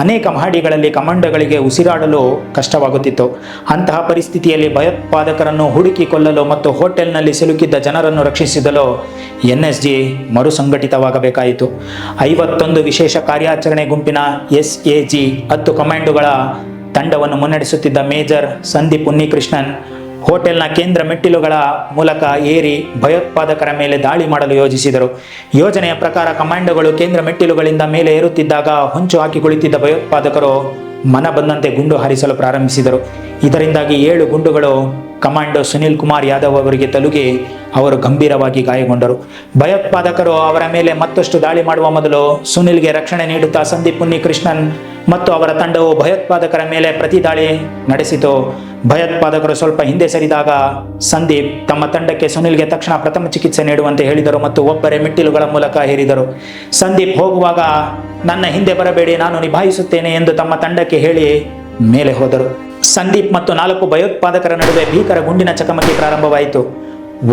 ಅನೇಕ ಮಹಡಿಗಳಲ್ಲಿ ಕಮಾಂಡೋಗಳಿಗೆ ಉಸಿರಾಡಲು ಕಷ್ಟವಾಗುತ್ತಿತ್ತು. ಅಂತಹ ಪರಿಸ್ಥಿತಿಯಲ್ಲಿ ಭಯೋತ್ಪಾದಕರನ್ನು ಹುಡುಕಿ ಕೊಲ್ಲಲು ಮತ್ತು ಹೋಟೆಲ್ನಲ್ಲಿ ಸಿಲುಕಿದ್ದ ಜನರನ್ನು ರಕ್ಷಿಸಲು NSG ಮರುಸಂಘಟಿತವಾಗಬೇಕಾಯಿತು. 51 ವಿಶೇಷ ಕಾರ್ಯಾಚರಣೆ ಗುಂಪಿನ SAG 10 ಕಮಾಂಡೋಗಳ ತಂಡವನ್ನು ಮುನ್ನಡೆಸುತ್ತಿದ್ದ ಮೇಜರ್ ಸಂದೀಪ್ ಉನ್ನಿಕೃಷ್ಣನ್ ಹೋಟೆಲ್ನ ಕೇಂದ್ರ ಮೆಟ್ಟಿಲುಗಳ ಮೂಲಕ ಏರಿ ಭಯೋತ್ಪಾದಕರ ಮೇಲೆ ದಾಳಿ ಮಾಡಲು ಯೋಜಿಸಿದರು. ಯೋಜನೆಯ ಪ್ರಕಾರ ಕಮಾಂಡೋಗಳು ಕೇಂದ್ರ ಮೆಟ್ಟಿಲುಗಳಿಂದ ಮೇಲೆ ಏರುತ್ತಿದ್ದಾಗ ಹೊಂಚು ಹಾಕಿ ಕುಳಿತಿದ್ದ ಭಯೋತ್ಪಾದಕರು ಮನ ಬಂದಂತೆ ಗುಂಡು ಹಾರಿಸಲು ಪ್ರಾರಂಭಿಸಿದರು. ಇದರಿಂದಾಗಿ 7 ಗುಂಡುಗಳು ಕಮಾಂಡೋ ಸುನಿಲ್ ಕುಮಾರ್ ಯಾದವ್ ಅವರಿಗೆ ತಲುಗಿ ಅವರು ಗಂಭೀರವಾಗಿ ಗಾಯಗೊಂಡರು. ಭಯೋತ್ಪಾದಕರು ಅವರ ಮೇಲೆ ಮತ್ತಷ್ಟು ದಾಳಿ ಮಾಡುವ ಮೊದಲು ಸುನಿಲ್ಗೆ ರಕ್ಷಣೆ ನೀಡುತ್ತಾ ಸಂದೀಪ್ ಉನ್ನಿಕೃಷ್ಣನ್ ಮತ್ತು ಅವರ ತಂಡವು ಭಯೋತ್ಪಾದಕರ ಮೇಲೆ ಪ್ರತಿ ದಾಳಿ ನಡೆಸಿತು. ಭಯೋತ್ಪಾದಕರು ಸ್ವಲ್ಪ ಹಿಂದೆ ಸರಿದಾಗ ಸಂದೀಪ್ ತಮ್ಮ ತಂಡಕ್ಕೆ ಸುನಿಲ್ಗೆ ತಕ್ಷಣ ಪ್ರಥಮ ಚಿಕಿತ್ಸೆ ನೀಡುವಂತೆ ಹೇಳಿದರು ಮತ್ತು ಒಬ್ಬರೇ ಮೆಟ್ಟಿಲುಗಳ ಮೂಲಕ ಹೇರಿದರು. ಸಂದೀಪ್ ಹೋಗುವಾಗ ನನ್ನ ಹಿಂದೆ ಬರಬೇಡಿ, ನಾನು ನಿಭಾಯಿಸುತ್ತೇನೆ ಎಂದು ತಮ್ಮ ತಂಡಕ್ಕೆ ಹೇಳಿ ಮೇಲೆ ಹೋದರು. ಸಂದೀಪ್ ಮತ್ತು 4 ಭಯೋತ್ಪಾದಕರ ನಡುವೆ ಭೀಕರ ಗುಂಡಿನ ಚಕಮಕಿ ಪ್ರಾರಂಭವಾಯಿತು.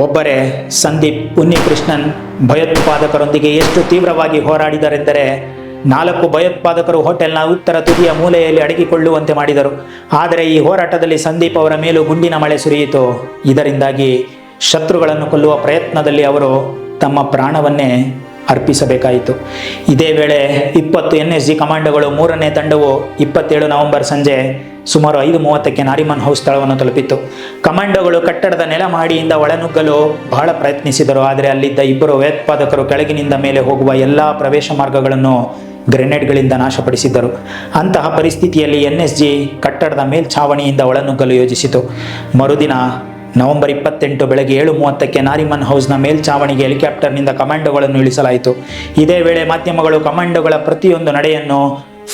ಒಬ್ಬರೇ ಸಂದೀಪ್ ಉನ್ನಿಕೃಷ್ಣನ್ ಭಯೋತ್ಪಾದಕರೊಂದಿಗೆ ಎಷ್ಟು ತೀವ್ರವಾಗಿ ಹೋರಾಡಿದರೆಂದರೆ 4 ಭಯೋತ್ಪಾದಕರು ಹೋಟೆಲ್ನ ಉತ್ತರ ತುದಿಯ ಮೂಲೆಯಲ್ಲಿ ಅಡಗಿಕೊಳ್ಳುವಂತೆ ಮಾಡಿದರು. ಆದರೆ ಈ ಹೋರಾಟದಲ್ಲಿ ಸಂದೀಪ್ ಅವರ ಮೇಲೂ ಗುಂಡಿನ ಮಳೆ ಸುರಿಯಿತು. ಇದರಿಂದಾಗಿ ಶತ್ರುಗಳನ್ನು ಕೊಲ್ಲುವ ಪ್ರಯತ್ನದಲ್ಲಿ ಅವರು ತಮ್ಮ ಪ್ರಾಣವನ್ನೇ ಅರ್ಪಿಸಬೇಕಾಯಿತು. ಇದೇ ವೇಳೆ 20 NSG ಕಮಾಂಡೋಗಳು 3ನೇ ತಂಡವು 27 ನವೆಂಬರ್ ಸಂಜೆ ಸುಮಾರು 5:30ಕ್ಕೆ ನಾರಿಮನ್ ಹೌಸ್ ಸ್ಥಳವನ್ನು ತಲುಪಿತ್ತು. ಕಮಾಂಡೋಗಳು ಕಟ್ಟಡದ ನೆಲಮಹಡಿಯಿಂದ ಒಳನುಗ್ಗಲು ಬಹಳ ಪ್ರಯತ್ನಿಸಿದರು. ಆದರೆ ಅಲ್ಲಿದ್ದ 2 ಭಯೋತ್ಪಾದಕರು ಕೆಳಗಿನಿಂದ ಮೇಲೆ ಹೋಗುವ ಎಲ್ಲ ಪ್ರವೇಶ ಮಾರ್ಗಗಳನ್ನು ಗ್ರೆನೇಡ್ಗಳಿಂದ ನಾಶಪಡಿಸಿದ್ದರು. ಅಂತಹ ಪರಿಸ್ಥಿತಿಯಲ್ಲಿ NSG ಕಟ್ಟಡದ ಮೇಲ್ಛಾವಣಿಯಿಂದ ಒಳನುಗ್ಗಲು ಯೋಜಿಸಿತು. ಮರುದಿನ ನವೆಂಬರ್ 28 ಬೆಳಗ್ಗೆ 7:30ಕ್ಕೆ ನಾರಿಮನ್ ಹೌಸ್ನ ಮೇಲ್ಛಾವಣಿಗೆ ಹೆಲಿಕಾಪ್ಟರ್ನಿಂದ ಕಮಾಂಡೋಗಳನ್ನು ಇಳಿಸಲಾಯಿತು. ಇದೇ ವೇಳೆ ಮಾಧ್ಯಮಗಳು ಕಮಾಂಡೋಗಳ ಪ್ರತಿಯೊಂದು ನಡೆಯನ್ನು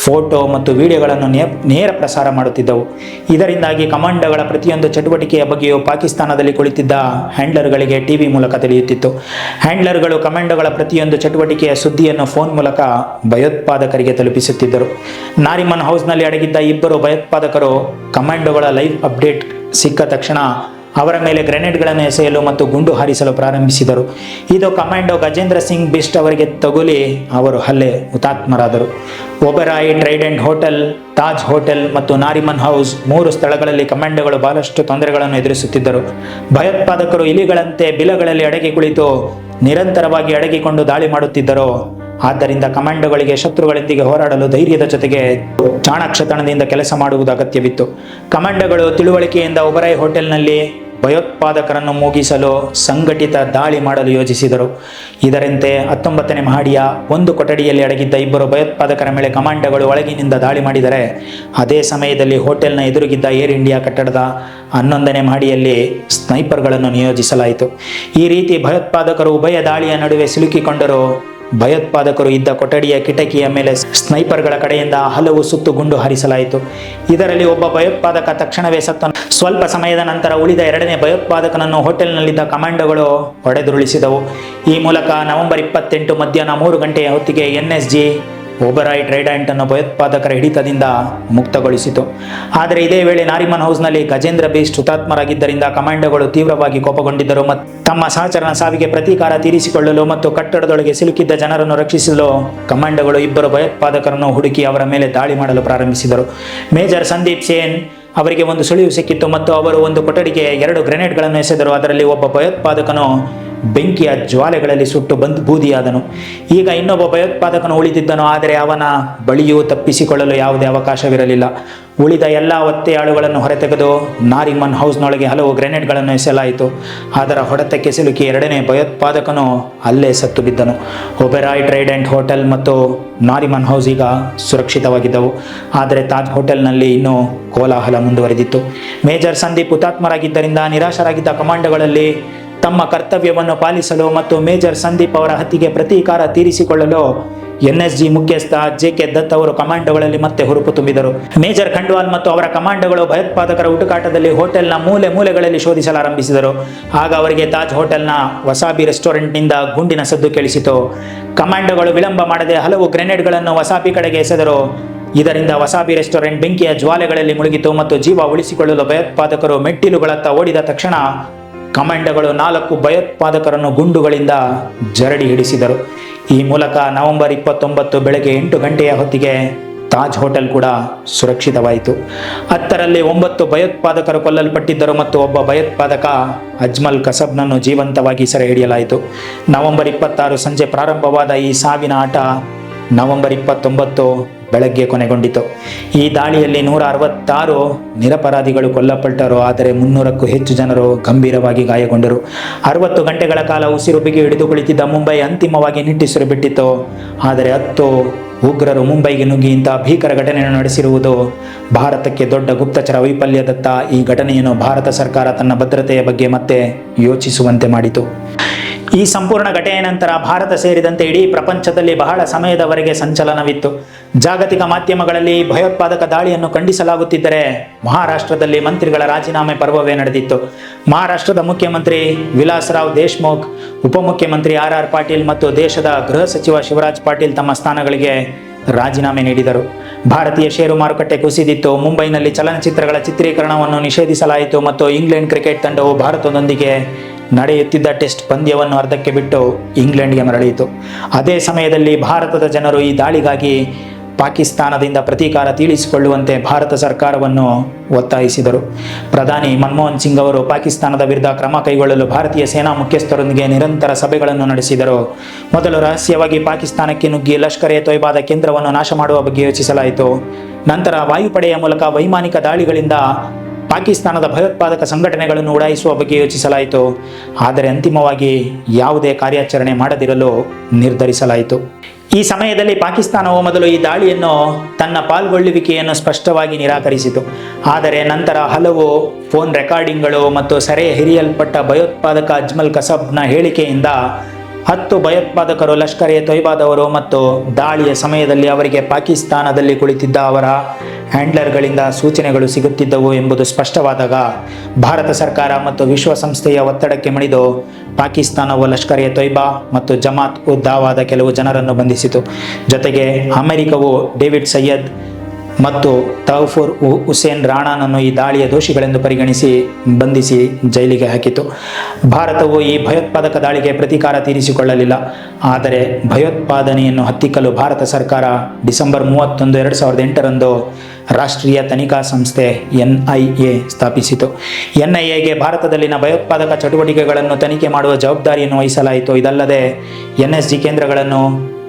ಫೋಟೋ ಮತ್ತು ವಿಡಿಯೋಗಳನ್ನು ನೇರ ಪ್ರಸಾರ ಮಾಡುತ್ತಿದ್ದವು. ಇದರಿಂದಾಗಿ ಕಮಾಂಡೋಗಳ ಪ್ರತಿಯೊಂದು ಚಟುವಟಿಕೆಯ ಬಗ್ಗೆಯೂ ಪಾಕಿಸ್ತಾನದಲ್ಲಿ ಕುಳಿತಿದ್ದ ಹ್ಯಾಂಡ್ಲರ್ಗಳಿಗೆ ಟಿವಿ ಮೂಲಕ ತಿಳಿಯುತ್ತಿತ್ತು. ಹ್ಯಾಂಡ್ಲರ್ಗಳು ಕಮಾಂಡೋಗಳ ಪ್ರತಿಯೊಂದು ಚಟುವಟಿಕೆಯ ಸುದ್ದಿಯನ್ನು ಫೋನ್ ಮೂಲಕ ಭಯೋತ್ಪಾದಕರಿಗೆ ತಲುಪಿಸುತ್ತಿದ್ದರು. ನಾರಿಮನ್ ಹೌಸ್ನಲ್ಲಿ ಅಡಗಿದ್ದ 2 ಭಯೋತ್ಪಾದಕರು ಕಮಾಂಡೋಗಳ ಲೈವ್ ಅಪ್ಡೇಟ್ ಸಿಕ್ಕ ತಕ್ಷಣ ಅವರ ಮೇಲೆ ಗ್ರೆನೇಡ್ಗಳನ್ನು ಎಸೆಯಲು ಮತ್ತು ಗುಂಡು ಹಾರಿಸಲು ಪ್ರಾರಂಭಿಸಿದರು. ಇದು ಕಮಾಂಡೋ ಗಜೇಂದ್ರ ಸಿಂಗ್ ಬಿಸ್ಟ್ ಅವರಿಗೆ ತಗುಲಿ ಅವರು ಹುತಾತ್ಮರಾದರು. Oberoi Trident hotel, Taj hotel ಮತ್ತು ನಾರಿಮನ್ ಹೌಸ್ 3 ಸ್ಥಳಗಳಲ್ಲಿ ಕಮಾಂಡೋಗಳು ಬಹಳಷ್ಟು ತೊಂದರೆಗಳನ್ನು ಎದುರಿಸುತ್ತಿದ್ದರು. ಭಯೋತ್ಪಾದಕರು ಇಲಿಗಳಂತೆ ಬಿಲಗಳಲ್ಲಿ ಅಡಗಿ ಕುಳಿತು ನಿರಂತರವಾಗಿ ಅಡಗಿಕೊಂಡು ದಾಳಿ ಮಾಡುತ್ತಿದ್ದರು. ಆದ್ದರಿಂದ ಕಮಾಂಡೋಗಳಿಗೆ ಶತ್ರುಗಳೊಂದಿಗೆ ಹೋರಾಡಲು ಧೈರ್ಯದ ಜೊತೆಗೆ ಚಾಣಾಕ್ಷತನದಿಂದ ಕೆಲಸ ಮಾಡುವುದು ಅಗತ್ಯವಿತ್ತು. ಕಮಾಂಡೋಗಳು ತಿಳುವಳಿಕೆಯಿಂದ ಒಬೆರಾಯ್ ಹೋಟೆಲ್ನಲ್ಲಿ ಭಯೋತ್ಪಾದಕರನ್ನು ಮುಗಿಸಲು ಸಂಘಟಿತ ದಾಳಿ ಮಾಡಲು ಯೋಜಿಸಿದರು. ಇದರಂತೆ 19ನೇ ಮಹಡಿಯ ಒಂದು ಕೊಠಡಿಯಲ್ಲಿ ಅಡಗಿದ್ದ 2 ಭಯೋತ್ಪಾದಕರ ಮೇಲೆ ಕಮಾಂಡೋಗಳು ಒಳಗಿನಿಂದ ದಾಳಿ ಮಾಡಿದರೆ, ಅದೇ ಸಮಯದಲ್ಲಿ ಹೋಟೆಲ್ನ ಎದುರುಗಿದ್ದ ಏರ್ ಇಂಡಿಯಾ ಕಟ್ಟಡದ 11ನೇ ಮಹಡಿಯಲ್ಲಿ ಸ್ನೈಪರ್ಗಳನ್ನು ನಿಯೋಜಿಸಲಾಯಿತು. ಈ ರೀತಿ ಭಯೋತ್ಪಾದಕರು ಉಭಯ ದಾಳಿಯ ನಡುವೆ ಸಿಲುಕಿಕೊಂಡರು. ಭಯೋತ್ಪಾದಕರು ಇದ್ದ ಕೊಠಡಿಯ ಕಿಟಕಿಯ ಮೇಲೆ ಸ್ನೈಪರ್ಗಳ ಕಡೆಯಿಂದ ಹಲವು ಸುತ್ತು ಗುಂಡು ಹಾರಿಸಲಾಯಿತು. ಇದರಲ್ಲಿ ಒಬ್ಬ ಭಯೋತ್ಪಾದಕ ತಕ್ಷಣವೇ ಸತ್ತನು. ಸ್ವಲ್ಪ ಸಮಯದ ನಂತರ ಉಳಿದ 2ನೇ ಭಯೋತ್ಪಾದಕನನ್ನು ಹೋಟೆಲ್ನಲ್ಲಿದ್ದ ಕಮಾಂಡೋಗಳು ಹೊಡೆದುರುಳಿಸಿದವು. ಈ ಮೂಲಕ ನವೆಂಬರ್ 28 ಮಧ್ಯಾಹ್ನ 3 ಗಂಟೆಯ ಹೊತ್ತಿಗೆ NSG ಒಬೆರಾಯ್ ಟ್ರೈಡೆಂಟ್ ಅನ್ನು ಭಯೋತ್ಪಾದಕರ ಹಿಡಿತದಿಂದ ಮುಕ್ತಗೊಳಿಸಿತು. ಆದರೆ ಇದೇ ವೇಳೆ ನಾರಿಮನ್ ಹೌಸ್ನಲ್ಲಿ ಗಜೇಂದ್ರ ಬಿಸ್ಟ್ ಹುತಾತ್ಮರಾಗಿದ್ದರಿಂದ ಕಮಾಂಡೋಗಳು ತೀವ್ರವಾಗಿ ಕೋಪಗೊಂಡಿದ್ದರು ಮತ್ತು ತಮ್ಮ ಸಹಚರನ ಸಾವಿಗೆ ಪ್ರತೀಕಾರ ತೀರಿಸಿಕೊಳ್ಳಲು ಮತ್ತು ಕಟ್ಟಡದೊಳಗೆ ಸಿಲುಕಿದ್ದ ಜನರನ್ನು ರಕ್ಷಿಸಲು ಕಮಾಂಡೋಗಳು 2 ಭಯೋತ್ಪಾದಕರನ್ನು ಹುಡುಕಿ ಅವರ ಮೇಲೆ ದಾಳಿ ಮಾಡಲು ಪ್ರಾರಂಭಿಸಿದರು. ಮೇಜರ್ ಸಂದೀಪ್ ಸೇನ್ ಅವರಿಗೆ ಒಂದು ಸುಳಿವು ಸಿಕ್ಕಿತ್ತು ಮತ್ತು ಅವರು ಒಂದು ಕೊಠಡಿಗೆ 2 ಗ್ರೆನೇಡ್ಗಳನ್ನು ಎಸೆದರು. ಅದರಲ್ಲಿ ಒಬ್ಬ ಭಯೋತ್ಪಾದಕನು ಬೆಂಕಿಯ ಜ್ವಾಲೆಗಳಲ್ಲಿ ಸುಟ್ಟು ಬೂದಿಯಾದನು. ಈಗ ಇನ್ನೊಬ್ಬ ಭಯೋತ್ಪಾದಕನು ಉಳಿದಿದ್ದನು, ಆದರೆ ಅವನ ಬಳಿಯೂ ತಪ್ಪಿಸಿಕೊಳ್ಳಲು ಯಾವುದೇ ಅವಕಾಶವಿರಲಿಲ್ಲ. ಉಳಿದ ಎಲ್ಲ ಒತ್ತೆಯಾಳುಗಳನ್ನು ಹೊರತೆಗೆದು ನಾರಿಮನ್ ಹೌಸ್ನೊಳಗೆ ಹಲವು ಗ್ರೆನೇಡ್ಗಳನ್ನು ಎಸೆಯಲಾಯಿತು. ಅದರ ಹೊಡೆತಕ್ಕೆ ಸಿಲುಕಿ 2ನೇ ಭಯೋತ್ಪಾದಕನು ಅಲ್ಲೇ ಸತ್ತು ಬಿದ್ದನು. ಒಬೆರಾಯ್ ಟ್ರೈಡೆಂಟ್ ಹೋಟೆಲ್ ಮತ್ತು ನಾರಿಮನ್ ಹೌಸ್ ಈಗ ಸುರಕ್ಷಿತವಾಗಿದ್ದವು. ಆದರೆ ತಾಜ್ ಹೋಟೆಲ್ನಲ್ಲಿ ಇನ್ನೂ ಕೋಲಾಹಲ ಮುಂದುವರೆದಿತ್ತು. ಮೇಜರ್ ಸಂದೀಪ್ ಹುತಾತ್ಮರಾಗಿದ್ದರಿಂದ ನಿರಾಶರಾಗಿದ್ದ ಕಮಾಂಡೋಗಳಲ್ಲಿ ತಮ್ಮ ಕರ್ತವ್ಯವನ್ನು ಪಾಲಿಸಲು ಮತ್ತು ಮೇಜರ್ ಸಂದೀಪ್ ಅವರ ಹತ್ಯೆಗೆ ಪ್ರತೀಕಾರ ತೀರಿಸಿಕೊಳ್ಳಲು NSG ಮುಖ್ಯಸ್ಥ JK ದತ್ ಅವರು ಕಮಾಂಡೋಗಳಲ್ಲಿ ಮತ್ತೆ ಹುರುಪು ತುಂಬಿದರು. ಮೇಜರ್ ಖಂಡ್ವಾಲ್ ಮತ್ತು ಅವರ ಕಮಾಂಡೋಗಳು ಭಯೋತ್ಪಾದಕರ ಹುಡುಕಾಟದಲ್ಲಿ ಹೋಟೆಲ್ನ ಮೂಲೆಗಳಲ್ಲಿ ಶೋಧಿಸಲಾರಂಭಿಸಿದರು. ಆಗ ಅವರಿಗೆ ತಾಜ್ ಹೋಟೆಲ್ನ ವಸಾಬಿ ರೆಸ್ಟೋರೆಂಟ್ನಿಂದ ಗುಂಡಿನ ಸದ್ದು ಕೇಳಿಸಿತು. ಕಮಾಂಡೋಗಳು ವಿಳಂಬ ಮಾಡದೆ ಹಲವು ಗ್ರೆನೇಡ್ಗಳನ್ನು ವಸಾಬಿ ಕಡೆಗೆ ಎಸೆದರು. ಇದರಿಂದ ವಸಾಬಿ ರೆಸ್ಟೋರೆಂಟ್ ಬೆಂಕಿಯ ಜ್ವಾಲೆಗಳಲ್ಲಿ ಮುಳುಗಿತು ಮತ್ತು ಜೀವ ಉಳಿಸಿಕೊಳ್ಳಲು ಭಯೋತ್ಪಾದಕರು ಮೆಟ್ಟಿಲುಗಳತ್ತ ಓಡಿದ ತಕ್ಷಣ ಕಮಾಂಡೋಗಳು 4 ಭಯೋತ್ಪಾದಕರನ್ನು ಗುಂಡುಗಳಿಂದ ಜರಡಿ ಹಿಡಿಸಿದರು. ಈ ಮೂಲಕ ನವೆಂಬರ್ 29 ಬೆಳಗ್ಗೆ 8 ಗಂಟೆಯ ಹೊತ್ತಿಗೆ ತಾಜ್ ಹೋಟೆಲ್ ಕೂಡ ಸುರಕ್ಷಿತವಾಯಿತು. 10ರಲ್ಲಿ 9 ಭಯೋತ್ಪಾದಕರು ಕೊಲ್ಲಲ್ಪಟ್ಟಿದ್ದರು ಮತ್ತು ಒಬ್ಬ ಭಯೋತ್ಪಾದಕ ಅಜ್ಮಲ್ ಕಸಬ್ನನ್ನು ಜೀವಂತವಾಗಿ ಸೆರೆ ಹಿಡಿಯಲಾಯಿತು. ನವೆಂಬರ್ 26 ಸಂಜೆ ಪ್ರಾರಂಭವಾದ ಈ ಸಾವಿನ ಆಟ ನವೆಂಬರ್ 29 ಬೆಳಗ್ಗೆ ಕೊನೆಗೊಂಡಿತು. ಈ ದಾಳಿಯಲ್ಲಿ 166 ನಿರಪರಾಧಿಗಳು ಕೊಲ್ಲಲ್ಪಟ್ಟರು, ಆದರೆ 300ಕ್ಕೂ ಹೆಚ್ಚು ಜನರು ಗಂಭೀರವಾಗಿ ಗಾಯಗೊಂಡರು. 60 ಗಂಟೆಗಳ ಕಾಲ ಉಸಿರು ಬಿಗಿ ಹಿಡಿದು ಕುಳಿತಿದ್ದ ಮುಂಬೈ ಅಂತಿಮವಾಗಿ ನಿಟ್ಟುಸಿರು ಬಿಟ್ಟಿತ್ತು. ಆದರೆ 10 ಉಗ್ರರು ಮುಂಬೈಗೆ ನುಗ್ಗಿ ಇಂತಹ ಭೀಕರ ಘಟನೆಯನ್ನು ನಡೆಸಿರುವುದು ಭಾರತಕ್ಕೆ ದೊಡ್ಡ ಗುಪ್ತಚರ ವೈಫಲ್ಯದತ್ತ ಈ ಘಟನೆಯನ್ನು ಭಾರತ ಸರ್ಕಾರ ತನ್ನ ಭದ್ರತೆಯ ಬಗ್ಗೆ ಮತ್ತೆ ಯೋಚಿಸುವಂತೆ ಮಾಡಿತು. ಈ ಸಂಪೂರ್ಣ ಘಟನೆಯ ನಂತರ ಭಾರತ ಸೇರಿದಂತೆ ಇಡೀ ಪ್ರಪಂಚದಲ್ಲಿ ಬಹಳ ಸಮಯದವರೆಗೆ ಸಂಚಲನವಿತ್ತು. ಜಾಗತಿಕ ಮಾಧ್ಯಮಗಳಲ್ಲಿ ಭಯೋತ್ಪಾದಕ ದಾಳಿಯನ್ನು ಖಂಡಿಸಲಾಗುತ್ತಿದ್ದರೆ ಮಹಾರಾಷ್ಟ್ರದಲ್ಲಿ ಮಂತ್ರಿಗಳ ರಾಜೀನಾಮೆ ಪರ್ವವೇ ನಡೆದಿತ್ತು. ಮಹಾರಾಷ್ಟ್ರದ ಮುಖ್ಯಮಂತ್ರಿ ವಿಲಾಸರಾವ್ ದೇಶ್ಮುಖ್, ಉಪಮುಖ್ಯಮಂತ್ರಿ ಆರ್ ಪಾಟೀಲ್ ಮತ್ತು ದೇಶದ ಗೃಹ ಸಚಿವ ಶಿವರಾಜ್ ಪಾಟೀಲ್ ತಮ್ಮ ಸ್ಥಾನಗಳಿಗೆ ರಾಜೀನಾಮೆ ನೀಡಿದರು. ಭಾರತೀಯ ಷೇರು ಮಾರುಕಟ್ಟೆ ಕುಸಿದಿತ್ತು. ಮುಂಬೈನಲ್ಲಿ ಚಲನಚಿತ್ರಗಳ ಚಿತ್ರೀಕರಣವನ್ನು ನಿಷೇಧಿಸಲಾಯಿತು ಮತ್ತು ಇಂಗ್ಲೆಂಡ್ ಕ್ರಿಕೆಟ್ ತಂಡವು ಭಾರತದೊಂದಿಗೆ ನಡೆಯುತ್ತಿದ್ದ ಟೆಸ್ಟ್ ಪಂದ್ಯವನ್ನು ಅರ್ಧಕ್ಕೆ ಬಿಟ್ಟು ಇಂಗ್ಲೆಂಡ್ಗೆ ಮರಳಿಯಿತು. ಅದೇ ಸಮಯದಲ್ಲಿ ಭಾರತದ ಜನರು ಈ ದಾಳಿಗಾಗಿ ಪಾಕಿಸ್ತಾನದಿಂದ ಪ್ರತೀಕಾರ ತೀರಿಸಿಕೊಳ್ಳುವಂತೆ ಭಾರತ ಸರ್ಕಾರವನ್ನು ಒತ್ತಾಯಿಸಿದರು. ಪ್ರಧಾನಿ ಮನಮೋಹನ್ ಸಿಂಗ್ ಅವರು ಪಾಕಿಸ್ತಾನದ ವಿರುದ್ಧ ಕ್ರಮ ಕೈಗೊಳ್ಳಲು ಭಾರತೀಯ ಸೇನಾ ಮುಖ್ಯಸ್ಥರೊಂದಿಗೆ ನಿರಂತರ ಸಭೆಗಳನ್ನು ನಡೆಸಿದರು. ಮೊದಲು ರಹಸ್ಯವಾಗಿ ಪಾಕಿಸ್ತಾನಕ್ಕೆ ನುಗ್ಗಿ ಲಷ್ಕರ್ ಎ ತೊಯ್ಬಾದ ಕೇಂದ್ರವನ್ನು ನಾಶ ಮಾಡುವ ಬಗ್ಗೆ ಯೋಚಿಸಲಾಯಿತು. ನಂತರ ವಾಯುಪಡೆಯ ಮೂಲಕ ವೈಮಾನಿಕ ದಾಳಿಗಳಿಂದ ಪಾಕಿಸ್ತಾನದ ಭಯೋತ್ಪಾದಕ ಸಂಘಟನೆಗಳನ್ನು ಉಡಾಯಿಸುವ ಬಗ್ಗೆ ಯೋಚಿಸಲಾಯಿತು. ಆದರೆ ಅಂತಿಮವಾಗಿ ಯಾವುದೇ ಕಾರ್ಯಾಚರಣೆ ಮಾಡದಿರಲು ನಿರ್ಧರಿಸಲಾಯಿತು. ಈ ಸಮಯದಲ್ಲಿ ಪಾಕಿಸ್ತಾನವು ಮೊದಲು ಈ ದಾಳಿಯನ್ನು ತನ್ನ ಪಾಲ್ಗೊಳ್ಳುವಿಕೆಯನ್ನು ಸ್ಪಷ್ಟವಾಗಿ ನಿರಾಕರಿಸಿತು. ಆದರೆ ನಂತರ ಹಲವು ಫೋನ್ ರೆಕಾರ್ಡಿಂಗ್ಗಳು ಮತ್ತು ಸೆರೆ ಹಿಡಿಯಲ್ಪಟ್ಟ ಭಯೋತ್ಪಾದಕ ಅಜ್ಮಲ್ ಕಸಬ್ನ ಹೇಳಿಕೆಯಿಂದ 10 ಭಯೋತ್ಪಾದಕರು ಲಷ್ಕರ್ ಎ ತೊಯ್ಬಾದವರು ಮತ್ತು ದಾಳಿಯ ಸಮಯದಲ್ಲಿ ಅವರಿಗೆ ಪಾಕಿಸ್ತಾನದಲ್ಲಿ ಕುಳಿತಿದ್ದ ಅವರ ಹ್ಯಾಂಡ್ಲರ್ಗಳಿಂದ ಸೂಚನೆಗಳು ಸಿಗುತ್ತಿದ್ದವು ಎಂಬುದು ಸ್ಪಷ್ಟವಾದಾಗ ಭಾರತ ಸರ್ಕಾರ ಮತ್ತು ವಿಶ್ವಸಂಸ್ಥೆಯ ಒತ್ತಡಕ್ಕೆ ಮಣಿದು ಪಾಕಿಸ್ತಾನವು ಲಷ್ಕರ್ ಎ ತೊಯ್ಬಾ ಮತ್ತು ಜಮಾತ್ ಉದ್ ದಾವಾದ ಕೆಲವು ಜನರನ್ನು ಬಂಧಿಸಿತು. ಜೊತೆಗೆ ಅಮೆರಿಕವು ಡೇವಿಡ್ ಸೈಯದ್ ಮತ್ತು ತೌಫೂರ್ ಹುಸೇನ್ ರಾಣಾನನ್ನು ಈ ದಾಳಿಯ ದೋಷಿಗಳೆಂದು ಪರಿಗಣಿಸಿ ಬಂಧಿಸಿ ಜೈಲಿಗೆ ಹಾಕಿತು. ಭಾರತವು ಈ ಭಯೋತ್ಪಾದಕ ದಾಳಿಗೆ ಪ್ರತೀಕಾರ ತೀರಿಸಿಕೊಳ್ಳಲಿಲ್ಲ. ಆದರೆ ಭಯೋತ್ಪಾದನೆಯನ್ನು ಹತ್ತಿಕ್ಕಲು ಭಾರತ ಸರ್ಕಾರ ಡಿಸೆಂಬರ್ 31, 2008ರಂದು ರಾಷ್ಟ್ರೀಯ ತನಿಖಾ ಸಂಸ್ಥೆ NIA ಸ್ಥಾಪಿಸಿತು. NIAಗೆ ಭಾರತದಲ್ಲಿನ ಭಯೋತ್ಪಾದಕ ಚಟುವಟಿಕೆಗಳನ್ನು ತನಿಖೆ ಮಾಡುವ ಜವಾಬ್ದಾರಿಯನ್ನು ವಹಿಸಲಾಯಿತು. ಇದಲ್ಲದೆ NSG ಕೇಂದ್ರಗಳನ್ನು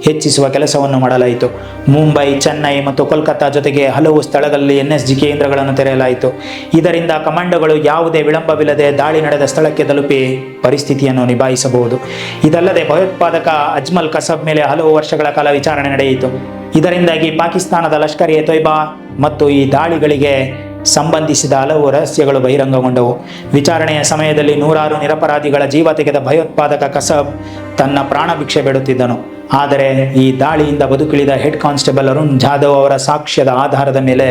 ಹೆಚ್ಚಿಸುವ ಕೆಲಸವನ್ನು ಮಾಡಲಾಯಿತು. ಮುಂಬೈ, ಚೆನ್ನೈ ಮತ್ತು ಕೋಲ್ಕತ್ತಾ ಜೊತೆಗೆ ಹಲವು ಸ್ಥಳಗಳಲ್ಲಿ NSG ಕೇಂದ್ರಗಳನ್ನು ತೆರೆಯಲಾಯಿತು. ಇದರಿಂದ ಕಮಾಂಡೋಗಳು ಯಾವುದೇ ವಿಳಂಬವಿಲ್ಲದೆ ದಾಳಿ ನಡೆದ ಸ್ಥಳಕ್ಕೆ ತಲುಪಿ ಪರಿಸ್ಥಿತಿಯನ್ನು ನಿಭಾಯಿಸಬಹುದು. ಇದಲ್ಲದೆ ಭಯೋತ್ಪಾದಕ ಅಜ್ಮಲ್ ಕಸಬ್ ಮೇಲೆ ಹಲವು ವರ್ಷಗಳ ಕಾಲ ವಿಚಾರಣೆ ನಡೆಯಿತು. ಇದರಿಂದಾಗಿ ಪಾಕಿಸ್ತಾನದ ಲಷ್ಕರ್ ಎ ತೊಯ್ಬಾ ಮತ್ತು ಈ ದಾಳಿಗಳಿಗೆ ಸಂಬಂಧಿಸಿದ ಹಲವು ರಹಸ್ಯಗಳು ಬಹಿರಂಗಗೊಂಡವು. ವಿಚಾರಣೆಯ ಸಮಯದಲ್ಲಿ ನೂರಾರು ನಿರಪರಾಧಿಗಳ ಜೀವ ತೆಗೆದ ಭಯೋತ್ಪಾದಕ ಕಸಬ್ ತನ್ನ ಪ್ರಾಣ ಭಿಕ್ಷೆ ಬೇಡುತ್ತಿದ್ದನು. ಆದರೆ ಈ ದಾಳಿಯಿಂದ ಬದುಕುಳಿದ ಹೆಡ್ ಕಾನ್ಸ್ಟೇಬಲ್ ಅರುಣ್ ಜಾಧವ್ ಅವರ ಸಾಕ್ಷ್ಯದ ಆಧಾರದ ಮೇಲೆ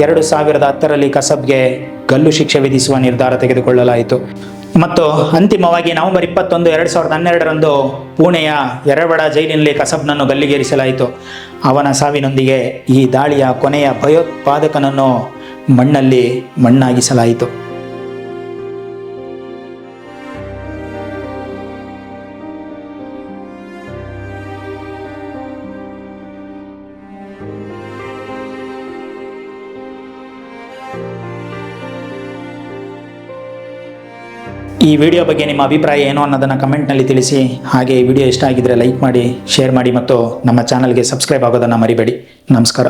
2010ರಲ್ಲಿ ಕಸಬ್ಗೆ ಗಲ್ಲು ಶಿಕ್ಷೆ ವಿಧಿಸುವ ನಿರ್ಧಾರ ತೆಗೆದುಕೊಳ್ಳಲಾಯಿತು. ಮತ್ತು ಅಂತಿಮವಾಗಿ ನವೆಂಬರ್ 21, 2012ರಂದು ಪುಣೆಯ ಯರವಾಡ ಜೈಲಿನಲ್ಲಿ ಕಸಬ್ನನ್ನು ಗಲ್ಲಿಗೇರಿಸಲಾಯಿತು. ಅವನ ಸಾವಿನೊಂದಿಗೆ ಈ ದಾಳಿಯ ಕೊನೆಯ ಭಯೋತ್ಪಾದಕನನ್ನು ಮಣ್ಣಲ್ಲಿ ಮಣ್ಣಾಗಿಸಲಾಯಿತು. ಈ ವಿಡಿಯೋ ಬಗ್ಗೆ ನಿಮ್ಮ ಅಭಿಪ್ರಾಯ ಏನು ಅನ್ನೋದನ್ನು ಕಮೆಂಟ್ನಲ್ಲಿ ತಿಳಿಸಿ. ಹಾಗೆ ಈ ವಿಡಿಯೋ ಇಷ್ಟ ಆಗಿದ್ದರೆ ಲೈಕ್ ಮಾಡಿ, ಶೇರ್ ಮಾಡಿ ಮತ್ತು ನಮ್ಮ ಚಾನಲ್ಗೆ ಸಬ್ಸ್ಕ್ರೈಬ್ ಆಗೋದನ್ನು ಮರಿಬೇಡಿ. ನಮಸ್ಕಾರ.